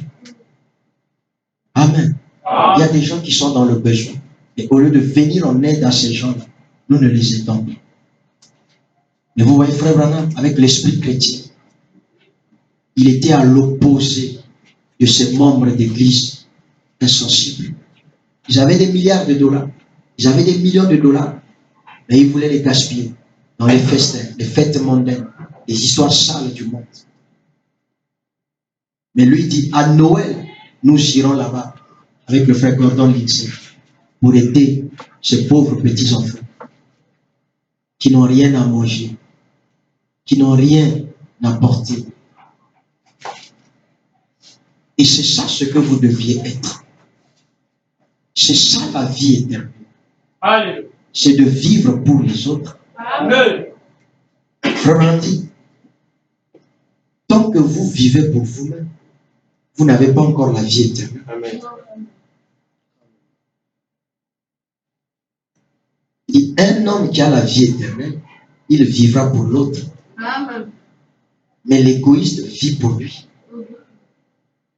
Amen. Il y a des gens qui sont dans le besoin. Et au lieu de venir en aide à ces gens-là, nous ne les aidons pas. Mais vous voyez, Frère Branham, avec l'esprit chrétien, il était à l'opposé de ces membres d'église insensibles. Ils avaient des milliards de dollars, ils avaient des millions de dollars, mais ils voulaient les gaspiller dans les festins, les fêtes mondaines, les histoires sales du monde. Mais lui dit, à Noël, nous irons là-bas avec le frère Gordon Lindsay pour aider ces pauvres petits-enfants qui n'ont rien à manger, qui n'ont rien à porter. Et c'est ça ce que vous deviez être. C'est ça la vie éternelle. C'est de vivre pour les autres. Amen. Frère dit, tant que vous vivez pour vous-même, vous n'avez pas encore la vie éternelle. Amen. Et un homme qui a la vie éternelle, il vivra pour l'autre. Amen. Mais l'égoïste vit pour lui.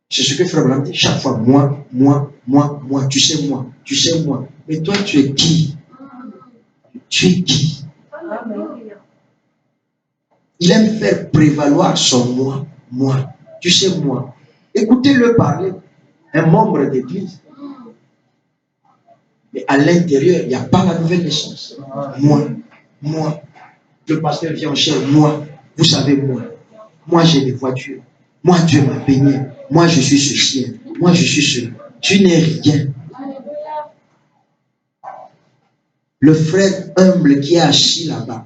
C'est ce que Frère Branham dit. Chaque fois, moi, tu sais moi. Mais toi, tu es qui? Tu es qui? Il aime faire prévaloir son moi. Moi. Tu sais, moi. Écoutez-le parler. Un membre d'église. Mais à l'intérieur, il n'y a pas la nouvelle naissance. Moi. Moi. Le pasteur vient en chair. Moi. Vous savez, moi. Moi, j'ai des voitures. Moi, Dieu m'a béni. Moi, je suis ceci. Moi, je suis cela. Tu n'es rien. Le frère humble qui est assis là-bas,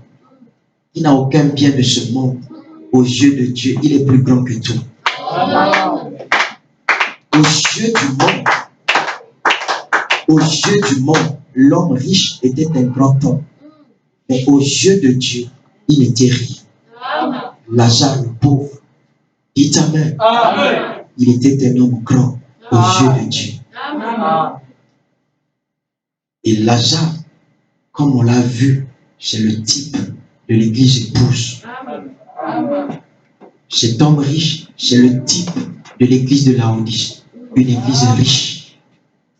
qui n'a aucun bien de ce monde, aux yeux de Dieu, il est plus grand que toi. Aux yeux du monde, l'homme riche était un grand homme. Mais aux yeux de Dieu, il n'était rien. Lazare, le pauvre, dit Amen. Il était un homme grand aux yeux de Dieu. Et Lazare, comme on l'a vu, c'est le type de l'église épouse. Cet homme riche, c'est le type de l'église de Laodicée. Une église riche.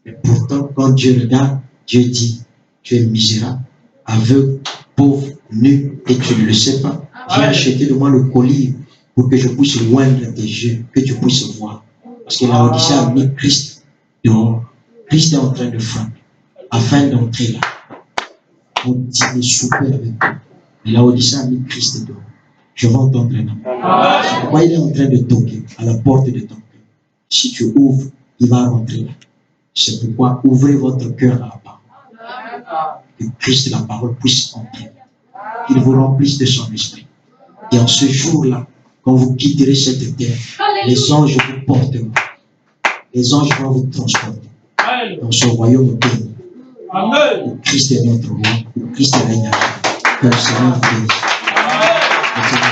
Mais pourtant, quand Dieu regarde, Dieu dit, tu es misérable, aveugle, pauvre, nu, et tu ne le sais pas. J'ai acheté de moi le collier pour que je puisse loindre tes yeux, que tu puisses voir. Parce que Laodicée a mis Christ dehors. Christ est en train de frapper afin d'entrer là. Pour dîner, souper avec eux. Et Laodicée a mis Christ dehors. Je vais entendre un homme. C'est pourquoi il est en train de toquer à la porte de ton cœur. Si tu ouvres, il va rentrer là. C'est pourquoi ouvrez votre cœur à la parole. Que Christ, la parole, puisse entrer. Qu'il vous remplisse de son esprit. Et en ce jour-là, quand vous quitterez cette terre, les anges vous porteront. Les anges vont vous transporter dans ce royaume béni. Où Christ est notre roi, où Christ règne à nous. Que le Seigneur vous bénisse.